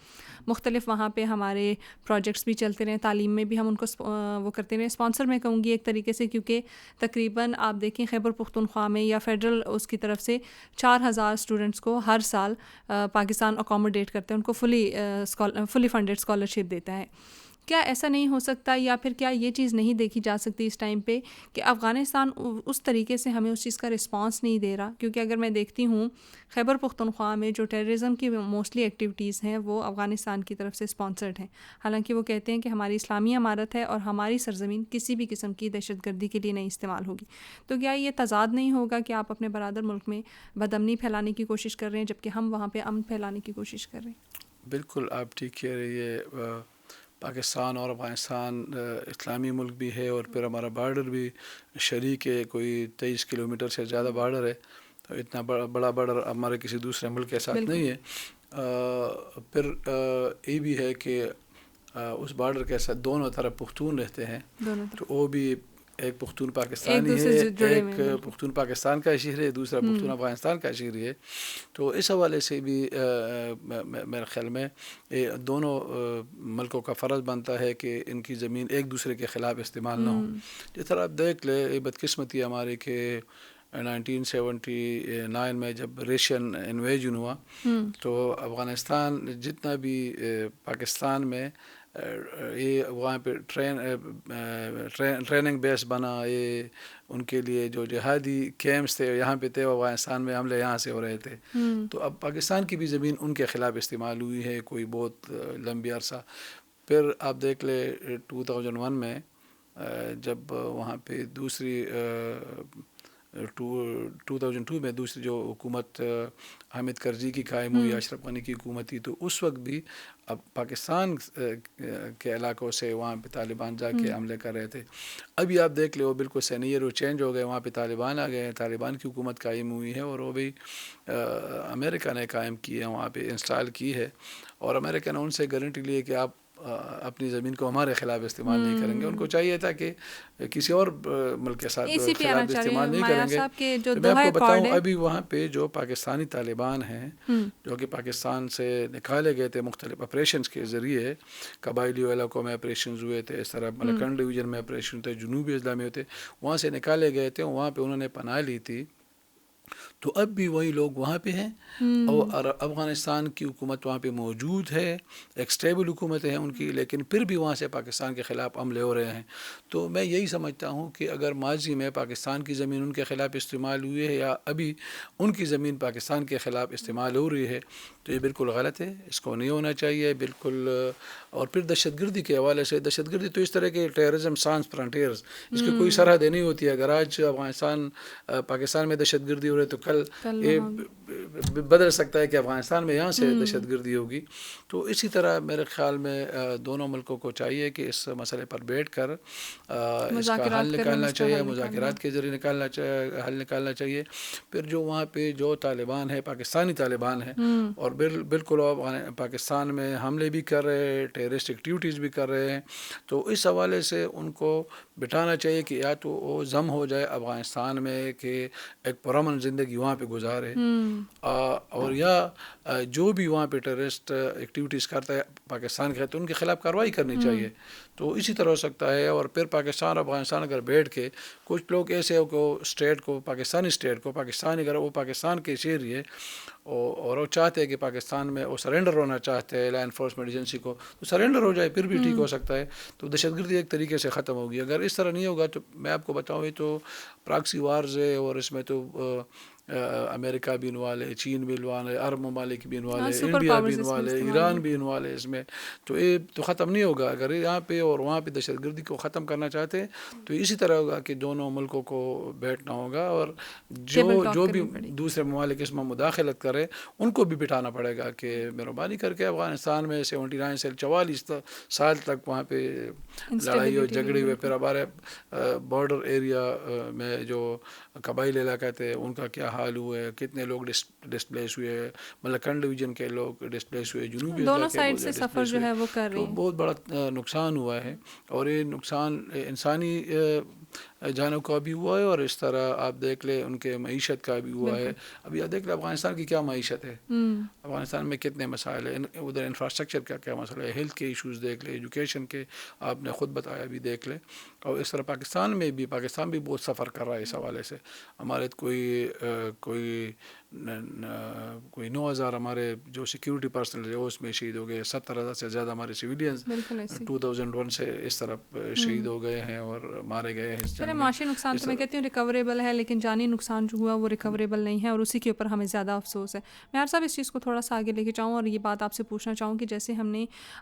مختلف وہاں پہ ہمارے پروجیکٹس بھی چلتے رہے, تعلیم میں بھی ہم ان کو وہ کرتے رہے, اسپانسر میں کہوں گی ایک طریقے سے, کیونکہ تقریباً آپ دیکھیں خیبر پختونخوا میں یا فیڈرل اس کی طرف سے 4000 اسٹوڈنٹس کو ہر سال پاکستان اکوموڈیٹ کرتے ہیں, ان کو فلی فنڈیڈ اسکالرشپ دیتا ہے. کیا ایسا نہیں ہو سکتا, یا پھر کیا یہ چیز نہیں دیکھی جا سکتی اس ٹائم پہ کہ افغانستان اس طریقے سے ہمیں اس چیز کا رسپانس نہیں دے رہا؟ کیونکہ اگر میں دیکھتی ہوں خیبر پختونخوا میں جو ٹیررزم کی موسٹلی ایکٹیویٹیز ہیں وہ افغانستان کی طرف سے اسپانسرڈ ہیں, حالانکہ وہ کہتے ہیں کہ ہماری اسلامی امارت ہے اور ہماری سرزمین کسی بھی قسم کی دہشت گردی کے لیے نہیں استعمال ہوگی. تو کیا یہ تضاد نہیں ہوگا کہ آپ اپنے برادر ملک میں بدامنی پھیلانے کی کوشش کر رہے ہیں جبکہ ہم وہاں پہ امن پھیلانے کی کوشش کر رہے ہیں؟ بالکل آپ ٹھیک کہہ رہی ہے. پاکستان اور افغانستان اسلامی ملک بھی ہے, اور پھر ہمارا بارڈر بھی شریک ہے, کوئی 23 کلومیٹر سے زیادہ بارڈر ہے. تو اتنا بڑا بارڈر ہمارے کسی دوسرے ملک کے ساتھ نہیں ہے. پھر یہ بھی ہے کہ اس بارڈر کے ساتھ دونوں طرف پختون رہتے ہیں, تو وہ بھی ایک پختون پاکستانی ہے، ایک پختون پاکستان کا شہری ہے، دوسرا پختون افغانستان کا شہری ہے. تو اس حوالے سے بھی میرے خیال میں دونوں ملکوں کا فرض بنتا ہے کہ ان کی زمین ایک دوسرے کے خلاف استعمال نہ ہو. جس طرح آپ دیکھ لیں، یہ بدقسمتی ہماری کہ 1979 میں جب ریشین انویژن ہوا تو افغانستان جتنا بھی پاکستان میں یہ وہاں پہ ٹریننگ بیس بنا، یہ ان کے لیے جو جہادی کیمپس تھے یہاں پہ تھے، افغانستان میں حملے یہاں سے ہو رہے تھے. تو اب پاکستان کی بھی زمین ان کے خلاف استعمال ہوئی ہے کوئی بہت لمبی عرصہ. پھر آپ دیکھ لیں 2001 میں جب وہاں پہ دوسری 2002 میں دوسری جو حکومت حامد کرزئی کی قائم ہوئی، اشرف غنی کی حکومت تھی، تو اس وقت بھی اب پاکستان کے علاقوں سے وہاں پہ طالبان جا کے حملے کر رہے تھے. ابھی آپ دیکھ لیں وہ بالکل سینئر وہ چینج ہو گئے، وہاں پہ طالبان آ گئے ہیں، طالبان کی حکومت قائم ہوئی ہے، اور وہ بھی امریکہ نے قائم کی ہے، وہاں پہ انسٹال کی ہے. اور امریکہ نے ان سے گارنٹی لی ہے کہ آپ اپنی زمین کو ہمارے خلاف استعمال نہیں کریں گے. ان کو چاہیے تھا کہ کسی اور ملک کے ساتھ خلاف استعمال نہیں کریں گے. تو میں آپ کو بتاؤں ابھی وہاں پہ جو پاکستانی طالبان ہیں جو کہ پاکستان سے نکالے گئے تھے مختلف آپریشنز کے ذریعے، قبائلی علاقوں میں آپریشنز ہوئے تھے، اس طرح ملکنڈ ڈویژن میں آپریشن تھے، جنوبی اضلاع میں ہوتے، وہاں سے نکالے گئے تھے، وہاں پہ انہوں نے پناہ لی تھی. تو اب بھی وہی لوگ وہاں پہ ہیں، اور افغانستان کی حکومت وہاں پہ موجود ہے، ایک سٹیبل حکومت ہے ان کی، لیکن پھر بھی وہاں سے پاکستان کے خلاف حملے ہو رہے ہیں. تو میں یہی سمجھتا ہوں کہ اگر ماضی میں پاکستان کی زمین ان کے خلاف استعمال ہوئی ہے یا ابھی ان کی زمین پاکستان کے خلاف استعمال ہو رہی ہے، تو یہ بالکل غلط ہے، اس کو نہیں ہونا چاہیے بالکل. اور پھر دہشت گردی کے حوالے سے، دہشت گردی تو اس طرح کے ٹیررزم سانس فرنٹیئرز، اس کی کوئی سرحدیں نہیں ہوتی ہے. اگر آج پاکستان میں دہشت گردی ہو رہی ہے تو کل یہ بدل سکتا ہے کہ افغانستان میں یہاں سے دہشت گردی ہوگی. تو اسی طرح میرے خیال میں دونوں ملکوں کو چاہیے کہ اس مسئلے پر بیٹھ کر اس کا حل نکالنا چاہیے، مذاکرات کے ذریعے حل نکالنا چاہیے. پھر جو وہاں پہ جو طالبان ہے، پاکستانی طالبان ہیں، اور بالکل پاکستان میں حملے بھی کر رہے ہیں، ٹیررسٹ ایکٹیویٹیز بھی کر رہے ہیں، تو اس حوالے سے ان کو بٹھانا چاہیے کہ یا تو وہ ضم ہو جائے افغانستان میں کہ ایک پرامن زندگی وہاں پہ گزارے، اور یا جو بھی وہاں پہ ٹیررسٹ ایکٹیویٹیز کرتا ہے پاکستان کے تو ان کے خلاف کارروائی کرنی چاہیے. تو اسی طرح ہو سکتا ہے. اور پھر پاکستان اور افغانستان اگر بیٹھ کے کچھ لوگ ایسے کو اسٹیٹ کو، پاکستانی اسٹیٹ کو، پاکستانی اگر وہ پاکستان کے شہری ہے اور وہ چاہتے ہیں کہ پاکستان میں وہ سرنڈر ہونا چاہتے ہیں لا انفورسمنٹ ایجنسی کو، تو سرنڈر ہو جائے، پھر بھی ٹھیک ہو سکتا ہے. تو دہشت گردی ایک طریقے سے ختم ہوگی. اگر اس طرح نہیں ہوگا تو میں آپ کو بتاؤں یہ تو پراکسی وارز ہے، اور اس میں تو امریکہ بھی انوالو ہے، چین بھی انوالو ہے، عرب ممالک بھی انوالو ہے، انڈیا بھی انوالو ہے، ایران بھی انوالو ہے اس میں. تو یہ تو ختم نہیں ہوگا. اگر یہاں پہ اور وہاں پہ دہشت گردی کو ختم کرنا چاہتے ہیں تو اسی طرح ہوگا کہ دونوں ملکوں کو بیٹھنا ہوگا، اور جو بھی دوسرے ممالک اس میں مداخلت کرے ان کو بھی بٹھانا پڑے گا کہ مہربانی کر کے افغانستان میں 79 سے 44 سال تک وہاں پہ لڑائی اور جھگڑے ہوئے. پھر ہمارے بارڈر ایریا میں جو قبائلی علاقے تھے ان کا کیا حال ہوا ہے، کتنے لوگ ڈسپلیس ہوئے، ملکنڈ ڈویژن کے لوگ ڈسپلیس ہوئے، جنوبی دونوں سائڈ سے سفر جو ہے وہ کر رہے ہیں. تو بہت بڑا نقصان ہوا ہے، اور یہ نقصان انسانی جانوں کا بھی ہوا ہے، اور اس طرح آپ دیکھ لیں ان کے معیشت کا بھی ہوا ہے. ابھی آپ دیکھ لیں افغانستان کی کیا معیشت ہے، افغانستان میں کتنے مسائل ہیں، ادھر انفراسٹرکچر کا کیا مسئلہ ہے، ہیلتھ کے ایشوز دیکھ لیں، ایجوکیشن کے آپ نے خود بتایا بھی دیکھ لیں. اور اس طرح پاکستان بھی بہت سفر کر رہا ہے اس حوالے سے. ہمارے کوئی 9,000 ہمارے جو سیکیورٹی پرسنل ہے اس میں شہید ہو گئے، 70,000 سے زیادہ ہمارے سویلینز 2001 سے اس طرح شہید ہو گئے ہیں اور مارے گئے ہیں. چلے معاشی نقصان تو میں کہتی ہوں ریکوریبل ہے، لیکن جانی نقصان جو ہوا وہ ریکوریبل نہیں ہے، اور اسی کے اوپر ہمیں زیادہ افسوس ہے. میں صاحب اس چیز کو تھوڑا سا آگے لے کے چاہوں اور یہ بات آپ سے پوچھنا چاہوں کہ جیسے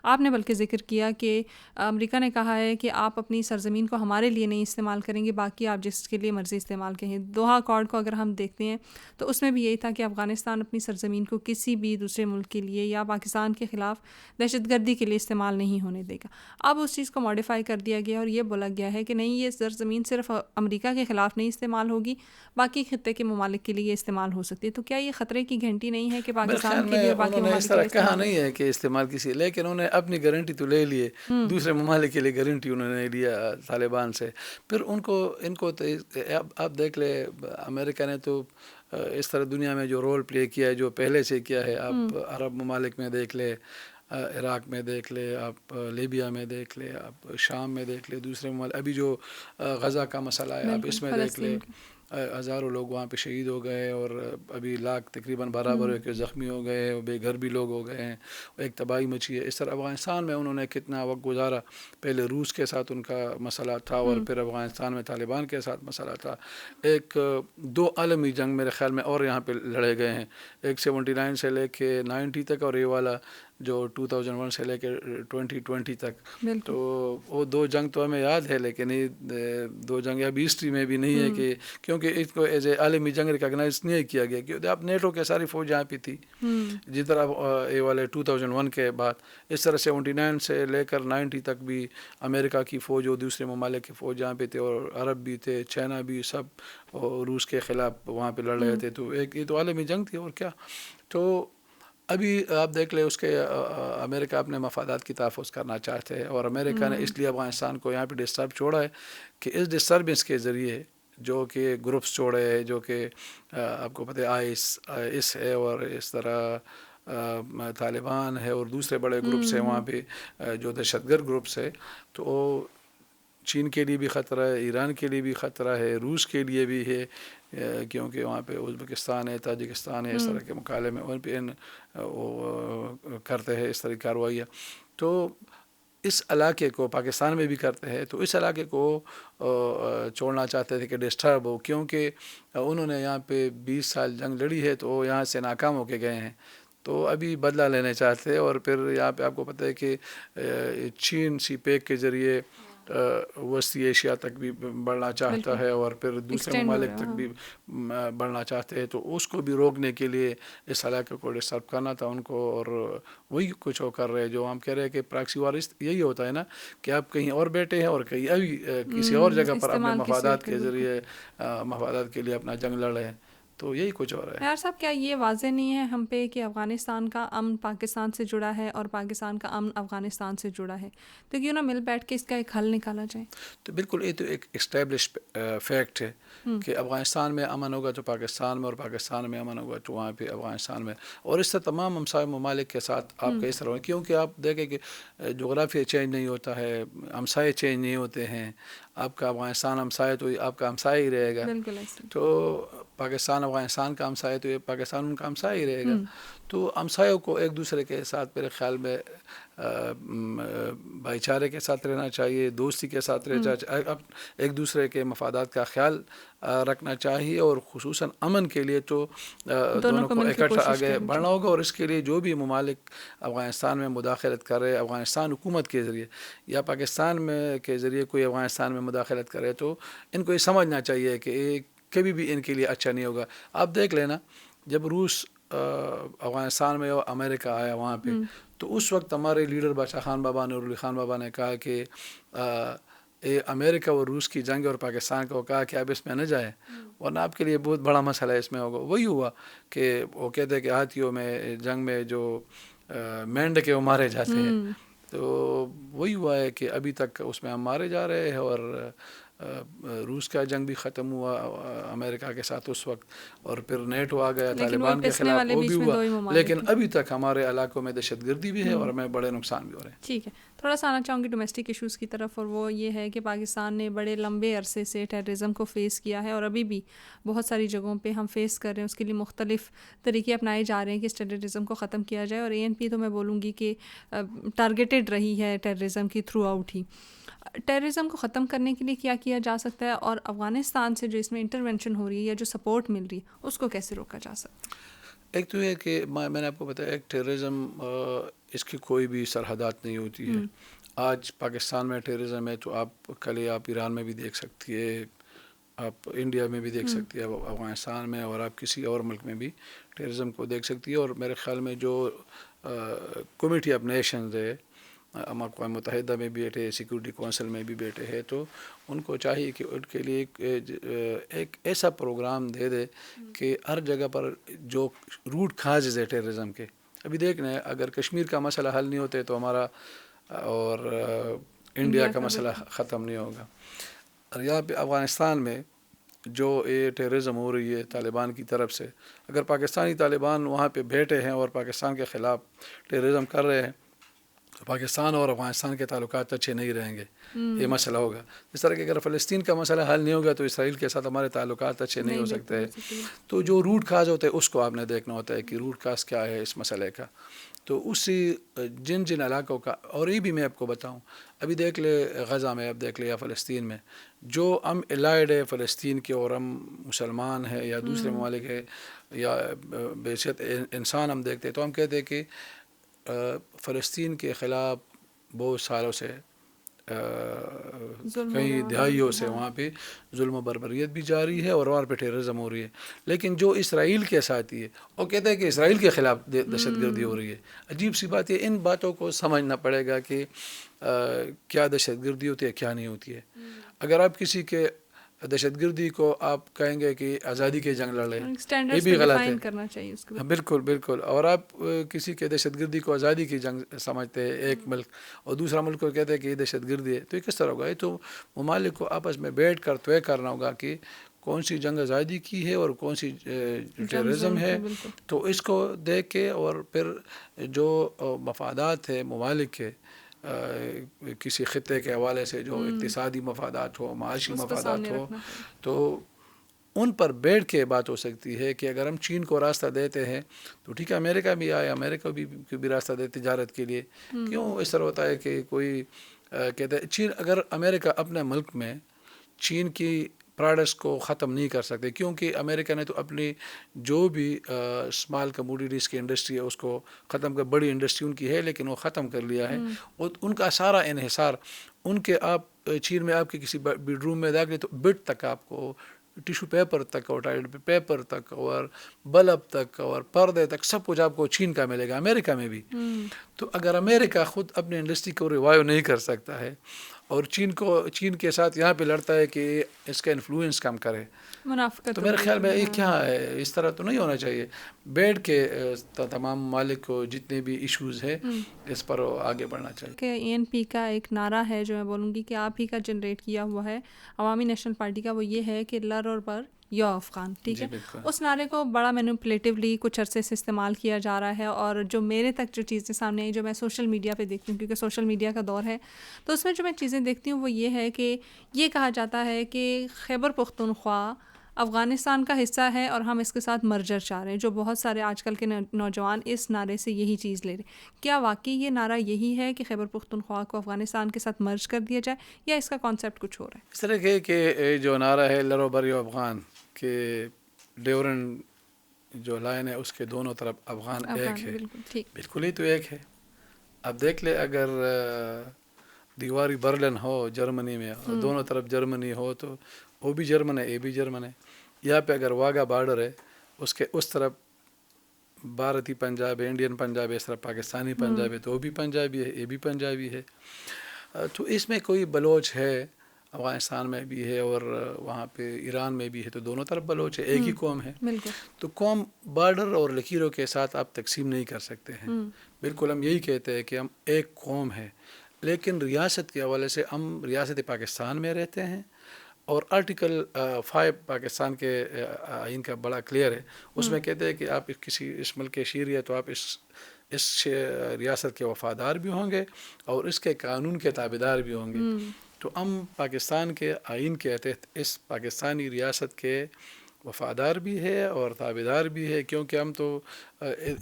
آپ نے بلکہ ذکر کیا کہ امریکہ نے کہا ہے کہ آپ اپنی سرزمین کو ہمارے لیے نہیں استعمال کریں گے، باقی آپ جس کے لیے مرضی استعمال کریں. دوحہ اکارڈ کو اگر ہم دیکھتے ہیں تو اس میں بھی یہی تھا کہ افغانستان اپنی سرزمین کو کسی بھی دوسرے ملک کے لیے یا پاکستان کے خلاف دہشت گردی کے لیے استعمال نہیں ہونے دے گا. اب اس چیز کو ماڈیفائی کر دیا گیا اور یہ بولا گیا ہے کہ نہیں، یہ سرزمین صرف امریکہ کے خلاف نہیں استعمال ہوگی، باقی خطے کے ممالک کے لیے استعمال ہو سکتی ہے. تو کیا یہ خطرے کی گھنٹی نہیں ہے کہ پاکستان کے لیے اور باقی انہوں نے اس ممالک کے طرح لیے کہا استعمال؟ نہیں ہے کہ استعمال کسی، لیکن انہوں نے اپنی گارنٹی تو لے لیے، دوسرے ممالک کے لیے گارنٹی انہوں نے لیا طالبان سے. پھر ان کو تو آپ دیکھ لے، امریکہ نے تو اس طرح دنیا میں جو رول پلے کیا ہے جو پہلے سے کیا ہے، آپ عرب ممالک میں دیکھ لے، عراق میں دیکھ لے، آپ لیبیا میں دیکھ لے، آپ شام میں دیکھ لے، دوسرے ممالک، ابھی جو غزہ کا مسئلہ ہے آپ اس میں دیکھ لے، ہزاروں لوگ وہاں پہ شہید ہو گئے اور ابھی لاکھ تقریباً برابر ہو کے زخمی ہو گئے، بے گھر بھی لوگ ہو گئے ہیں، ایک تباہی مچی ہے. اس طرح افغانستان میں انہوں نے کتنا وقت گزارا، پہلے روس کے ساتھ ان کا مسئلہ تھا اور پھر افغانستان میں طالبان کے ساتھ مسئلہ تھا. ایک 2 عالمی جنگ میرے خیال میں اور یہاں پہ لڑے گئے ہیں، ایک 79 سے لے کے 90 تک، اور یہ والا جو 2001 سے لے کے 2020 تک. تو وہ 2 جنگ تو ہمیں یاد ہے، لیکن یہ 2 جنگ ابھی ہسٹری میں بھی نہیں ہے کہ، کیونکہ اس کو ایز اے عالمی جنگ ریکگنائز نہیں کیا گیا، کیونکہ اب نیٹو کے ساری فوج یہاں پہ تھی جس طرح یہ والے 2001 کے بعد. اس طرح 79 سے لے کر 90 تک بھی امریکہ کی فوج اور دوسرے ممالک کی فوج یہاں پہ تھے، اور عرب بھی تھے، چائنا بھی، سب روس کے خلاف وہاں پہ لڑ رہے تھے. تو ایک یہ تو عالمی جنگ تھی اور کیا. تو ابھی آپ دیکھ لیں اس کے امریکہ اپنے مفادات کی تحفظ کرنا چاہتے ہیں، اور امریکہ نے اس لیے افغانستان کو یہاں پہ ڈسٹرب چھوڑا ہے کہ اس ڈسٹربنس کے ذریعے جو کہ گروپس چھوڑے ہیں، جو کہ آپ کو پتہ ہے آئس ہے، اور اس طرح طالبان ہے، اور دوسرے بڑے گروپس ہیں وہاں پہ جو دہشت گرد گروپس ہے. تو چین کے لیے بھی خطرہ ہے، ایران کے لیے بھی خطرہ ہے، روس کے لیے بھی ہے، کیونکہ وہاں پہ ازبکستان ہے، تاجکستان ہے، اس طرح کے مقابلے میں ان پہ وہ کرتے ہیں اس طرح کی کارروائیاں. تو اس علاقے کو پاکستان میں بھی کرتے ہیں، تو اس علاقے کو چھوڑنا چاہتے تھے کہ ڈسٹرب ہو، کیونکہ انہوں نے یہاں پہ 20 سال جنگ لڑی ہے تو وہ یہاں سے ناکام ہو کے گئے ہیں. تو ابھی بدلہ لینے چاہتے ہیں، اور پھر یہاں پہ آپ کو پتہ ہے کہ چین سی پیک کے ذریعے وسطی ایشیا تک بھی بڑھنا چاہتا ہے، اور پھر دوسرے ممالک تک بھی بڑھنا چاہتے ہیں. تو اس کو بھی روکنے کے لیے اس علاقے کو ڈسٹرب کرنا تھا ان کو، اور وہی کچھ وہ کر رہے ہیں جو ہم کہہ رہے ہیں کہ پراکسی وار یہی ہوتا ہے نا، کہ آپ کہیں اور بیٹھے ہیں اور کہیں ابھی کسی اور جگہ پر اپنے مفادات کے ذریعے مفادات کے لیے اپنا جنگ لڑ رہے ہیں. تو یہی کچھ ہو رہا ہے. یار صاحب، کیا یہ واضح نہیں ہے ہم پہ کہ افغانستان کا امن پاکستان سے جڑا ہے اور پاکستان کا امن افغانستان سے جڑا ہے؟ تو کیوں نہ مل بیٹھ کے اس کا ایک حل نکالا جائے؟ تو بالکل یہ تو ایک اسٹیبلش فیکٹ ہے کہ افغانستان میں امن ہوگا تو پاکستان میں، اور پاکستان میں امن ہوگا تو وہاں پہ افغانستان میں. اور اس سے تمام ہمسائے ممالک کے ساتھ آپ کا اس طرح ہوگا، کیونکہ آپ دیکھیں کہ جغرافیہ چینج نہیں ہوتا ہے، ہمسائے چینج نہیں ہوتے ہیں. آپ کا افغانستان ہمسائے تو آپ کا ہمسائے ہی رہے گا. بالکل ایسے. تو پاکستان افغانستان کا ہمسائے تو یہ پاکستان ان کا ہمسائے ہی رہے گا. تو ہمسایوں کو ایک دوسرے کے ساتھ میرے خیال میں بھائی چارے کے ساتھ رہنا چاہیے، دوستی کے ساتھ رہنا چاہیے، ایک دوسرے کے مفادات کا خیال رکھنا چاہیے، اور خصوصاً امن کے لیے تو دونوں کو اکٹھا آگے بڑھنا ہوگا. اور اس کے لیے جو بھی ممالک افغانستان میں مداخلت کر رہے، افغانستان حکومت کے ذریعے یا پاکستان میں کے ذریعے کوئی افغانستان میں مداخلت کرے، تو ان کو یہ سمجھنا چاہیے کہ کبھی بھی ان کے لیے اچھا نہیں ہوگا. آپ دیکھ لینا، جب روس افغانستان میں امریکہ آیا وہاں پہ، تو اس وقت ہمارے لیڈر بادشاہ خان بابا نور علی خان بابا نے کہا کہ امریکہ اور روس کی جنگ، اور پاکستان کو کہا کہ اب اس میں نہ جائے ورنہ آپ کے لیے بہت بڑا مسئلہ اس میں ہوگا. وہی ہوا کہ وہ کہتے ہیں کہ ہاتھیوں میں جنگ میں جو مینڈ کے وہ مارے جاتے ہیں، تو وہی ہوا ہے کہ ابھی تک اس میں ہم مارے جا رہے ہیں. اور روس کا جنگ بھی ختم ہوا امریکہ کے ساتھ اس وقت، اور پھر نیٹو آ گیا طالبان کے خلاف، وہ بھی ہوا. لیکن ابھی تک ہمارے علاقوں میں دہشت گردی بھی ہے اور ہمیں بڑے نقصان بھی ہو رہے ہیں. ٹھیک ہے، تھوڑا سا آنا چاہوں گی ڈومیسٹک ایشوز کی طرف، اور وہ یہ ہے کہ پاکستان نے بڑے لمبے عرصے سے ٹیررزم کو فیس کیا ہے، اور ابھی بھی بہت ساری جگہوں پہ ہم فیس کر رہے ہیں. اس کے لیے مختلف طریقے اپنائے جا رہے ہیں کہ اس ٹیررزم کو ختم کیا جائے. اور ANP تو میں بولوں گی کہ ٹارگیٹڈ رہی ہے ٹیررزم کی تھرو آؤٹ ہی. ٹیررزم کو ختم کرنے کے لیے کیا کیا جا سکتا ہے، اور افغانستان سے جو اس میں انٹرونشن ہو رہی ہے یا جو سپورٹ مل رہی ہے اس کو کیسے روکا جا سکتا ہے؟ ایک تو یہ کہ میں نے آپ کو بتایا، ایک ٹیررزم اس کی کوئی بھی سرحدات نہیں ہوتی ہے. آج پاکستان میں ٹیررزم ہے تو آپ کل آپ ایران میں بھی دیکھ سکتی ہے، آپ انڈیا میں بھی دیکھ سکتی ہے، افغانستان میں، اور آپ کسی اور ملک میں بھی ٹیررزم کو دیکھ سکتی ہے. اور میرے خیال میں جو کمیٹی آف نیشنز ہے ہم اقوام متحدہ میں بھی بیٹھے، سیکورٹی کونسل میں بھی بیٹھے ہیں، تو ان کو چاہیے کہ ان کے لیے ایک ایسا پروگرام دے دے کہ ہر جگہ پر جو روٹ کاز ہے ٹیررزم کے. ابھی دیکھ رہے ہیں اگر کشمیر کا مسئلہ حل نہیں ہوتے تو ہمارا اور انڈیا کا مسئلہ ختم نہیں ہوگا. اور یہاں پہ افغانستان میں جو یہ ٹیررزم ہو رہی ہے طالبان کی طرف سے، اگر پاکستانی طالبان وہاں پہ بیٹھے ہیں اور پاکستان کے خلاف ٹیررزم کر رہے ہیں تو پاکستان اور افغانستان کے تعلقات اچھے نہیں رہیں گے. یہ مسئلہ ہوگا. اس طرح کہ اگر فلسطین کا مسئلہ حل نہیں ہوگا تو اسرائیل کے ساتھ ہمارے تعلقات اچھے نہیں ہو سکتے. تو جو روٹ کاز ہوتا ہے اس کو آپ نے دیکھنا ہوتا ہے کہ روٹ کاز کیا ہے اس مسئلے کا. تو اسی جن علاقوں کا، اور یہ بھی میں آپ کو بتاؤں، ابھی دیکھ لے غزہ میں، اب دیکھ لے یا فلسطین میں، جو ہم الائڈ ہے فلسطین کے اور ہم مسلمان ہیں یا دوسرے ممالک ہے یا بحیثیت انسان ہم دیکھتے تو ہم کہتے ہیں کہ فلسطین کے خلاف بہت سالوں سے کئی دہائیوں سے وہاں پہ ظلم و بربریت بھی جاری ہے اور وہاں پہ ٹیررزم ہو رہی ہے. لیکن جو اسرائیل کے ساتھی ہے وہ کہتے ہیں کہ اسرائیل کے خلاف دہشت گردی ہو رہی ہے. عجیب سی بات ہے. ان باتوں کو سمجھنا پڑے گا کہ کیا دہشت گردی ہوتی ہے کیا نہیں ہوتی ہے. اگر آپ کسی کے دہشت گردی کو آپ کہیں گے کہ آزادی کے جنگ لڑے، یہ بھی غلط ہے. کرنا چاہیے اس کو. بالکل بالکل. اور آپ کسی کے دہشت گردی کو آزادی کی جنگ سمجھتے ہیں ایک ملک، اور دوسرا ملک کو کہتے ہیں کہ یہ دہشت گردی ہے، تو یہ کس طرح ہوگا؟ یہ تو ممالک کو آپس میں بیٹھ کر طے کرنا ہوگا کہ کون سی جنگ آزادی کی ہے اور کون سی ٹیررزم ہے. تو اس کو دیکھ کے اور پھر جو مفادات ہے ممالک کے کسی خطے کے حوالے سے، جو اقتصادی مفادات ہو، معاشی مفادات ہو، تو ان پر بیٹھ کے بات ہو سکتی ہے کہ اگر ہم چین کو راستہ دیتے ہیں تو ٹھیک ہے، امریکہ بھی آئے، امریکہ بھی راستہ دے تجارت کے لیے. کیوں اس طرح ہوتا ہے کہ کوئی کہتا ہے چین، اگر امریکہ اپنے ملک میں چین کی پروڈکٹس کو ختم نہیں کر سکتے، کیونکہ امریکہ نے تو اپنی جو بھی اسمال کموڈیٹیز کی انڈسٹری ہے اس کو ختم کر، بڑی انڈسٹری ان کی ہے لیکن وہ ختم کر لیا ہے. اور ان کا سارا انحصار ان کے، آپ چین میں آپ کے کسی بیڈ روم میں داخلے تو بٹ تک آپ کو، ٹیشو پیپر تک اور ٹائلٹ پیپر تک اور بلب تک اور پردے تک سب کچھ آپ کو چین کا ملے گا، امریکہ میں بھی. تو اگر امریکہ خود اپنی انڈسٹری کو ریوائیو نہیں کر سکتا ہے اور چین کے ساتھ یہاں پہ لڑتا ہے کہ اس کا انفلوئنس کم کرے، تو میرے خیال میں یہ کیا ہے؟ اس طرح تو نہیں ہونا چاہیے. بیٹھ کے تمام ممالک کو جتنے بھی ایشوز ہے اس پر آگے بڑھنا چاہیے. کہ ANP کا ایک نعرہ ہے جو میں بولوں گی کہ آپ ہی کا جنریٹ کیا ہوا ہے، عوامی نیشنل پارٹی کا، وہ یہ ہے کہ لر اور بر یا افغان. ٹھیک ہے. اس نعرے کو بڑا مینوپولیٹیولی کچھ عرصے سے استعمال کیا جا رہا ہے، اور جو میرے تک جو چیزیں سامنے آئی، جو میں سوشل میڈیا پہ دیکھتی ہوں کیونکہ سوشل میڈیا کا دور ہے، تو اس میں جو میں چیزیں دیکھتی ہوں وہ یہ ہے کہ یہ کہا جاتا ہے کہ خیبر پختونخوا افغانستان کا حصہ ہے اور ہم اس کے ساتھ مرجر چاہ رہے ہیں. جو بہت سارے آج کل کے نوجوان اس نعرے سے یہی چیز لے رہے ہیں. کیا واقعی یہ نعرہ یہی ہے کہ خیبر پختونخوا کو افغانستان کے ساتھ مرج کر دیا جائے، یا اس کا کانسیپٹ کچھ اور ہے؟ اس طرح کہ جو نعرہ ہے لرو بریو افغان، کہ ڈیورن جو لائن ہے اس کے دونوں طرف افغان ایک ہے. بالکل ہی تو ایک ہے. اب دیکھ لے اگر دیواری برلن ہو جرمنی میں اور دونوں طرف جرمنی ہو تو وہ بھی جرمن ہے، یہ بھی جرمن ہے. یہاں پہ اگر واگا بارڈر ہے اس کے اس طرف بھارتی پنجاب ہے، انڈین پنجاب ہے، اس طرف پاکستانی پنجاب ہے تو وہ بھی پنجابی ہے، یہ بھی پنجابی ہے. تو اس میں کوئی بلوچ ہے، افغانستان میں بھی ہے اور وہاں پہ ایران میں بھی ہے، تو دونوں طرف بلوچ ہے، ایک ہی قوم ہے. تو قوم بارڈر اور لکیروں کے ساتھ آپ تقسیم نہیں کر سکتے ہیں. بالکل ہم یہی کہتے ہیں کہ ہم ایک قوم ہے، لیکن ریاست کے حوالے سے ہم ریاست پاکستان میں رہتے ہیں. اور آرٹیکل 5 پاکستان کے آئین کا بڑا کلیئر ہے، اس میں کہتے ہیں کہ آپ کسی اس ملک کے شہری ہے تو آپ اس ریاست کے وفادار بھی ہوں گے اور اس کے قانون کے تابعدار بھی ہوں گے. تو ہم پاکستان کے آئین کے تحت اس پاکستانی ریاست کے وفادار بھی ہے اور تابعدار بھی ہے، کیونکہ ہم تو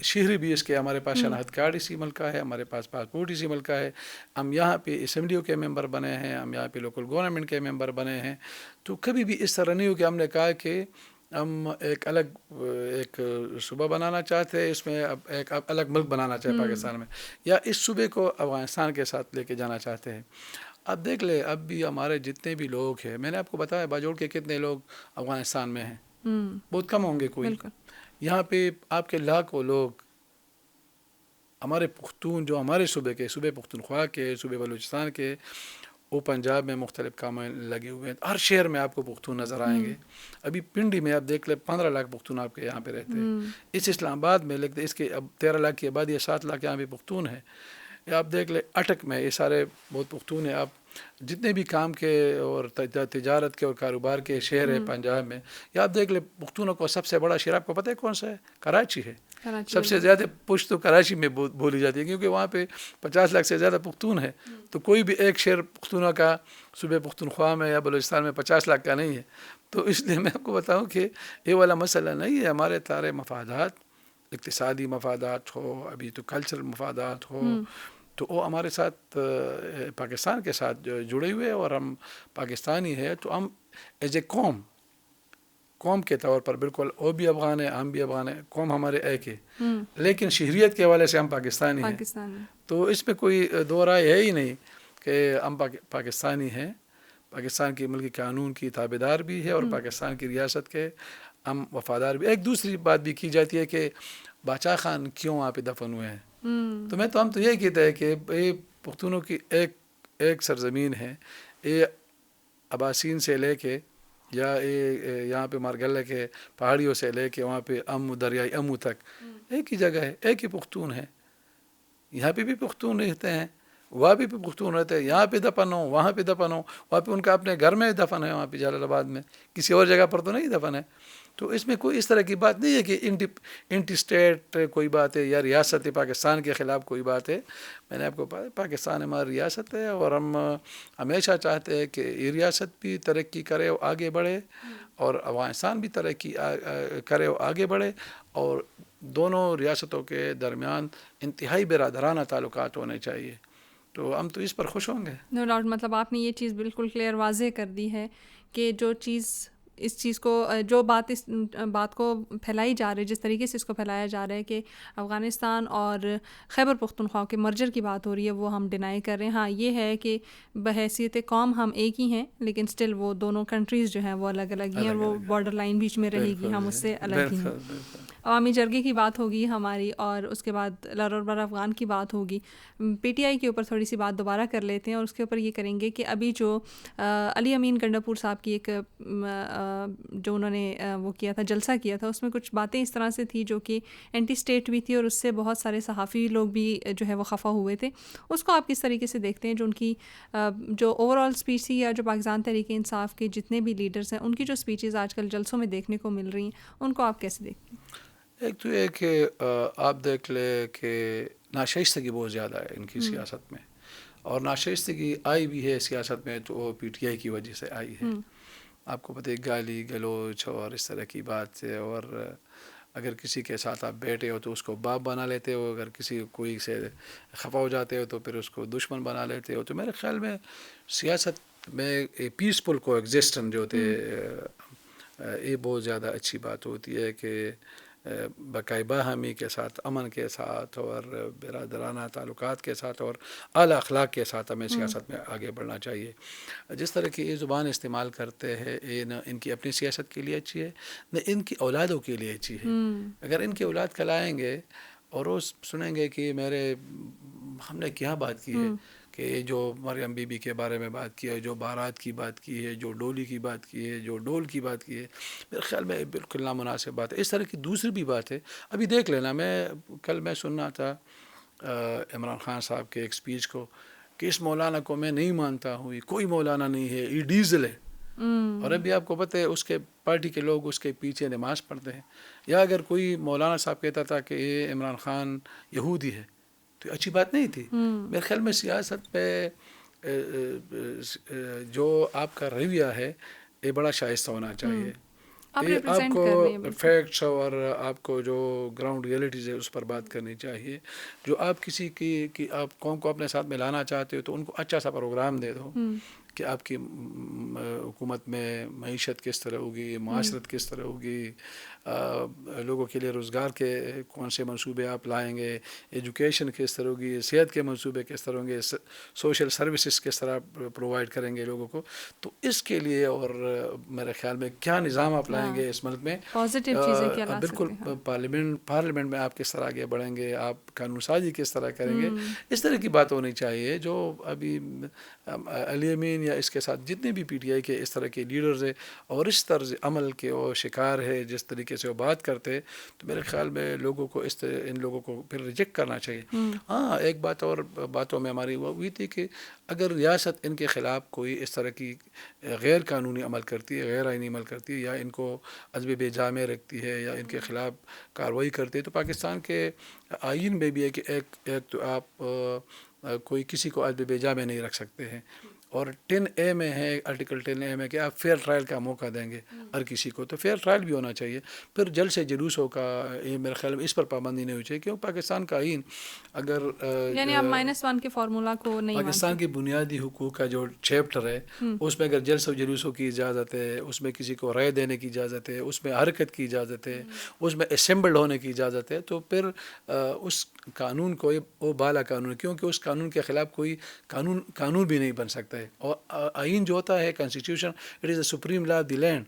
شہری بھی اس کے، ہمارے پاس شناخت کارڈ اسی ملک کا ہے، ہمارے پاس پاسپورٹ اسی ملک کا ہے، ہم یہاں پہ اسمبلیوں کے ممبر بنے ہیں، ہم یہاں پہ لوکل گورنمنٹ کے ممبر بنے ہیں. تو کبھی بھی اس طرح نہیں ہو کہ ہم نے کہا کہ ہم ایک الگ ایک صوبہ بنانا چاہتے ہیں، اس میں ایک الگ ملک بنانا چاہتے پاکستان میں، یا اس صوبے کو افغانستان کے ساتھ لے کے جانا چاہتے ہیں. اب دیکھ لے اب بھی ہمارے جتنے بھی لوگ ہیں، میں نے آپ کو بتایا باجوڑ کے کتنے لوگ افغانستان میں ہیں، بہت کم ہوں گے کوئی. یہاں پہ آپ کے لاکھوں لوگ ہمارے پختون جو ہمارے صوبے کے، صوبے پختونخوا کے، صوبے بلوچستان کے، وہ پنجاب میں مختلف کام لگے ہوئے ہیں. ہر شہر میں آپ کو پختون نظر آئیں گے. ابھی پنڈی میں آپ دیکھ لیں 15 لاکھ پختون آپ کے یہاں پہ رہتے ہیں. اس اسلام آباد میں لگتے اس کے اب 13 لاکھ کی آبادی ہے، 7 لاکھ یہاں پہ پختون ہے. یا آپ دیکھ لیں اٹک میں، یہ سارے بہت پختون ہیں. آپ جتنے بھی کام کے اور تجارت کے اور کاروبار کے شہر ہیں پنجاب میں، یا آپ دیکھ لیں پختونوں کو سب سے بڑا شہر آپ کو پتہ ہے کون سا ہے؟ کراچی ہے. سب سے زیادہ پشت تو کراچی میں بولی جاتی ہے، کیونکہ وہاں پہ 50 لاکھ سے زیادہ پختون ہے. تو کوئی بھی ایک شہر پختونوں کا صوبے پختونخوا میں یا بلوچستان میں 50 لاکھ کا نہیں ہے. تو اس لیے میں آپ کو بتاؤں کہ یہ والا مسئلہ نہیں ہے. ہمارے سارے مفادات، اقتصادی مفادات ہو، ابھی تو کلچرل مفادات ہو، تو وہ ہمارے ساتھ پاکستان کے ساتھ جڑے ہوئے، اور ہم پاکستانی ہیں. تو ہم ایز اے قوم کے طور پر بالکل وہ بھی افغان ہیں، ہم بھی افغان ہیں، قوم ہمارے ایک ہے، لیکن شہریت کے حوالے سے ہم پاکستانی ہیں. تو اس میں کوئی دو رائے ہے ہی نہیں کہ ہم پاکستانی ہیں. پاکستان کی ملکی قانون کی تابعدار بھی ہے، اور پاکستان کی ریاست کے ہم وفادار بھی. ایک دوسری بات بھی کی جاتی ہے کہ باچا خان کیوں وہاں پہ دفن ہوئے ہیں. تو ہم تو یہی کہتے ہیں کہ یہ پختونوں کی ایک سرزمین ہے. یہ اباسین سے لے کے یا یہاں پہ مارگلہ کے پہاڑیوں سے لے کے وہاں پہ دریائے امو تک ایک ہی جگہ ہے، ایک ہی پختون ہے. یہاں پہ بھی پختون رہتے ہیں، وہاں بھی پختون رہتے ہیں. یہاں پہ دفن ہو، وہاں پہ دفن ہو، وہاں پہ ان کا اپنے گھر میں دفن ہے، وہاں پہ جلال آباد میں، کسی اور جگہ پر تو نہیں دفن ہے. تو اس میں کوئی اس طرح کی بات نہیں ہے کہ انٹی اسٹیٹ کوئی بات ہے یا ریاست پاکستان کے خلاف کوئی بات ہے. میں نے آپ کو پاکستان ہماری ریاست ہے، اور ہم ہمیشہ چاہتے ہیں کہ یہ ریاست بھی ترقی کرے اور آگے بڑھے، اور افغانستان بھی ترقی کرے اور آگے بڑھے، اور دونوں ریاستوں کے درمیان انتہائی برادرانہ تعلقات ہونے چاہیے. تو ہم تو اس پر خوش ہوں گے. No doubt. مطلب آپ نے یہ چیز بالکل کلیئر واضح کر دی ہے کہ جو چیز اس چیز کو، جو بات اس بات کو پھیلائی جا رہی ہے، جس طریقے سے اس کو پھیلایا جا رہا ہے کہ افغانستان اور خیبر پختونخوا کے مرجر کی بات ہو رہی ہے، وہ ہم ڈینائی کر رہے ہیں. ہاں یہ ہے کہ بحیثیت قوم ہم ایک ہی ہیں، لیکن سٹل وہ دونوں کنٹریز جو ہیں وہ الگ الگ ہی ہیں، اور وہ بارڈر لائن بیچ میں رہے گی، ہم اس سے الگ ہی ہیں. عوامی جرگے کی بات ہوگی ہماری، اور اس کے بعد لرور بر افغان کی بات ہوگی. پی ٹی آئی کے اوپر تھوڑی سی بات دوبارہ کر لیتے ہیں، اور اس کے اوپر یہ کریں گے کہ ابھی جو علی امین گنڈاپور صاحب کی ایک جو انہوں نے وہ کیا تھا، جلسہ کیا تھا، اس میں کچھ باتیں اس طرح سے تھی جو کہ اینٹی اسٹیٹ بھی تھی، اور اس سے بہت سارے صحافی لوگ بھی جو ہے وہ خفا ہوئے تھے. اس کو آپ کس طریقے سے دیکھتے ہیں؟ جو ان کی جو اوور آل اسپیچ تھی، یا جو پاکستان تحریک انصاف کے جتنے بھی لیڈرز ہیں ان کی جو اسپیچز آج کل جلسوں میں دیکھنے کو مل رہی ہیں، ان کو آپ کیسے دیکھتے ہیں؟ ایک تو یہ کہ آپ دیکھ لیں کہ ناشائستگی بہت زیادہ ہے ان کی سیاست میں، اور ناشائستگی آئی بھی ہے سیاست میں تو پی ٹی آئی کی وجہ سے آئی ہے. آپ کو پتہ ہے گالی گلوچ اور اس طرح کی بات سے، اور اگر کسی کے ساتھ آپ بیٹھے ہو تو اس کو باپ بنا لیتے ہو، اگر کسی کوئی سے خفا ہو جاتے ہو تو پھر اس کو دشمن بنا لیتے ہو. تو میرے خیال میں سیاست میں پیسفل کو ایگزسٹنس جو ہوتے یہ بہت زیادہ اچھی بات ہوتی ہے کہ بقائے باہمی کے ساتھ، امن کے ساتھ، اور برادرانہ تعلقات کے ساتھ، اور اعلیٰ اخلاق کے ساتھ ہمیں سیاست میں آگے بڑھنا چاہیے. جس طرح کی یہ زبان استعمال کرتے ہیں، یہ نہ ان کی اپنی سیاست کے لیے اچھی ہے، نہ ان کی اولادوں کے لیے اچھی ہے. اگر ان کی اولاد کھلائیں گے اور وہ سنیں گے کہ ہم نے کیا بات کی ہے، کہ جو مریم بی بی کے بارے میں بات کی ہے، جو بارات کی بات کی ہے، جو ڈولی کی بات کی ہے، جو ڈول کی بات کی ہے، میرے خیال میں بالکل نامناسب بات ہے. اس طرح کی دوسری بھی بات ہے. ابھی دیکھ لینا، کل میں سننا تھا عمران خان صاحب کے ایک سپیچ کو کہ اس مولانا کو میں نہیں مانتا ہوں، یہ کوئی مولانا نہیں ہے، یہ ڈیزل ہے. اور ابھی آپ کو پتہ ہے اس کے پارٹی کے لوگ اس کے پیچھے نماز پڑھتے ہیں. یا اگر کوئی مولانا صاحب کہتا تھا کہ یہ عمران خان یہودی ہے تو اچھی بات نہیں تھی. میرے خیال میں سیاست پہ جو آپ کا رویہ ہے یہ بڑا شائستہ ہونا چاہیے. آپ کو فیکٹس اور آپ کو جو گراؤنڈ ریئلٹیز ہے اس پر بات کرنی چاہیے. جو آپ کسی کی آپ قوم کو اپنے ساتھ ملانا چاہتے ہو تو ان کو اچھا سا پروگرام دے دو کہ آپ کی حکومت میں معیشت کس طرح ہوگی، معاشرت کس طرح ہوگی، لوگوں کے لیے روزگار کے کون سے منصوبے آپ لائیں گے، ایجوکیشن کس طرح ہوگی، صحت کے منصوبے کس طرح ہوں گے، سوشل سروسز کس طرح پرووائڈ کریں گے لوگوں کو. تو اس کے لیے اور میرے خیال میں کیا نظام آپ لائیں گے اس ملک میں، پازیٹیو چیزیں کیا لا بالکل سکتے ہیں. پارلیمنٹ میں آپ کس طرح آگے بڑھیں گے، آپ قانون سازی کس طرح کریں گے، اس طرح کی بات ہونی چاہیے. جو ابھی علی امین یا اس کے ساتھ جتنے بھی پی ٹی آئی کے اس طرح کے لیڈرز ہیں اور اس طرز عمل کے وہ شکار ہے، جس طریقے سے وہ بات کرتے، تو میرے خیال میں لوگوں کو ان لوگوں کو پھر ریجیکٹ کرنا چاہیے. ہاں ایک بات اور باتوں میں ہماری وہ ہوئی تھی کہ اگر ریاست ان کے خلاف کوئی اس طرح کی غیر قانونی عمل کرتی ہے، غیر آئینی عمل کرتی ہے، یا ان کو عدم بے جا میں رکھتی ہے، یا ان کے خلاف کارروائی کرتی ہے، تو پاکستان کے آئین میں بھی ہے کہ ایک تو آپ کوئی کسی کو عدم بے جا میں نہیں رکھ سکتے ہیں، اور 10A میں ہے، آرٹیکل 10A میں کہ آپ فیئر ٹرائل کا موقع دیں گے ہر کسی کو. تو فیئر ٹرائل بھی ہونا چاہیے. پھر جلد سے جلوسوں کا یہ میرے خیال میں اس پر پابندی نہیں ہونی چاہیے، کیوں پاکستان کا آئین اگر یعنی آپ -1 کے فارمولا کو نہیں پاکستان کی بنیادی حقوق کا جو چیپٹر ہے اس میں اگر جلسہ و جلوسوں کی اجازت ہے، اس میں کسی کو رائے دینے کی اجازت ہے، اس میں حرکت کی اجازت ہے، اس میں اسمبلڈ ہونے کی اجازت ہے، تو پھر اس قانون کو وہ بالا قانون ہے، کیونکہ اس قانون کے خلاف کوئی قانون بھی نہیں بن سکتا ہے. اور آئین جو ہوتا ہے constitution, it is a supreme law of the land,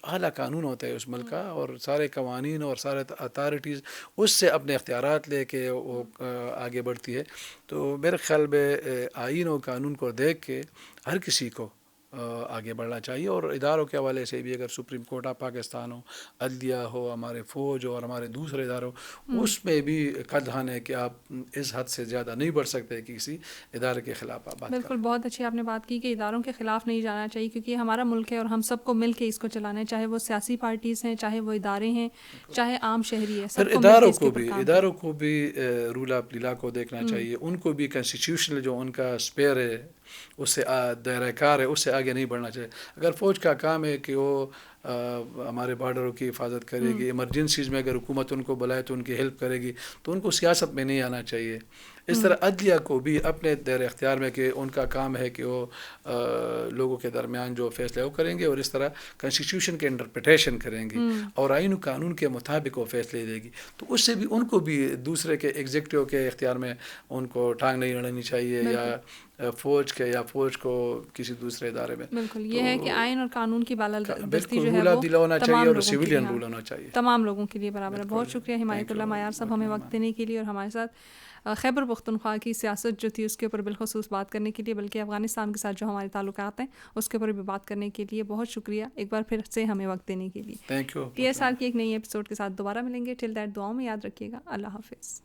اعلیٰ قانون ہوتا ہے اس ملک کا، اور سارے قوانین اور سارے اتھارٹیز اس سے اپنے اختیارات لے کے وہ آگے بڑھتی ہے. تو میرے خیال میں آئین اور قانون کو دیکھ کے ہر کسی کو آگے بڑھنا چاہیے. اور اداروں کے حوالے سے بھی، اگر سپریم کورٹ آف پاکستان ہو، عدلیہ ہو، ہمارے فوج ہو اور ہمارے دوسرے اداروں، اس میں بھی قدغن ہے کہ آپ اس حد سے زیادہ نہیں بڑھ سکتے کہ کسی ادارے کے خلاف آپ بات بالکل. بہت اچھی آپ نے بات کی کہ اداروں کے خلاف نہیں جانا چاہیے، کیونکہ یہ ہمارا ملک ہے اور ہم سب کو مل کے اس کو چلانا ہے، چاہے وہ سیاسی پارٹیز ہیں، چاہے وہ ادارے ہیں، چاہے عام شہری ہے، سب کو مل کے اس کے اوپر کام اداروں کو بھی رول آف لا کو دیکھنا چاہیے. ان کو بھی کانسٹیٹیوشنل جو ان کا اسپیئر ہے، اس سے دائرہ کار ہے، اس سے آگے نہیں بڑھنا چاہیے. اگر فوج کا کام ہے کہ وہ ہمارے بارڈروں کی حفاظت کرے گی، ایمرجنسیز میں اگر حکومت ان کو بلائے تو ان کی ہیلپ کرے گی، تو ان کو سیاست میں نہیں آنا چاہیے. اس طرح عدلیہ کو بھی اپنے دائرہ اختیار میں کہ ان کا کام ہے کہ وہ لوگوں کے درمیان جو فیصلے وہ کریں گے، اور اس طرح کانسٹیٹیوشن کے انٹرپریٹیشن کریں گے اور آئین و قانون کے مطابق وہ فیصلے دے گی. تو اس سے بھی ان کو بھی دوسرے کے ایگزیکٹو کے اختیار میں ان کو ٹانگ نہیں اڑانی چاہیے، یا فوج کو کسی دوسرے ادارے میں. بالکل یہ ہے کہ آئین اور قانون کی بالادستی جو ہے رول آف دی لا ہونا چاہیے اور سویلین وہ رول ہونا چاہیے، تمام لوگوں کے لیے برابر ہے. بہت شکریہ حمایت اللہ معیار صاحب ہمیں وقت دینے کے لیے، اور ہمارے ساتھ خیبر پختونخوا کی سیاست جو تھی اس کے اوپر بالخصوص بات کرنے کے لیے، بلکہ افغانستان کے ساتھ جو ہمارے تعلقات ہیں اس کے اوپر بھی بات کرنے کے لیے بہت شکریہ ایک بار پھر سے ہمیں وقت دینے کے لیے. Thank you. TSR کی ایک نئی ایپیسوڈ کے ساتھ دوبارہ ملیں گے. ٹل دیٹ دعاؤں میں یاد رکھیے گا. اللہ حافظ.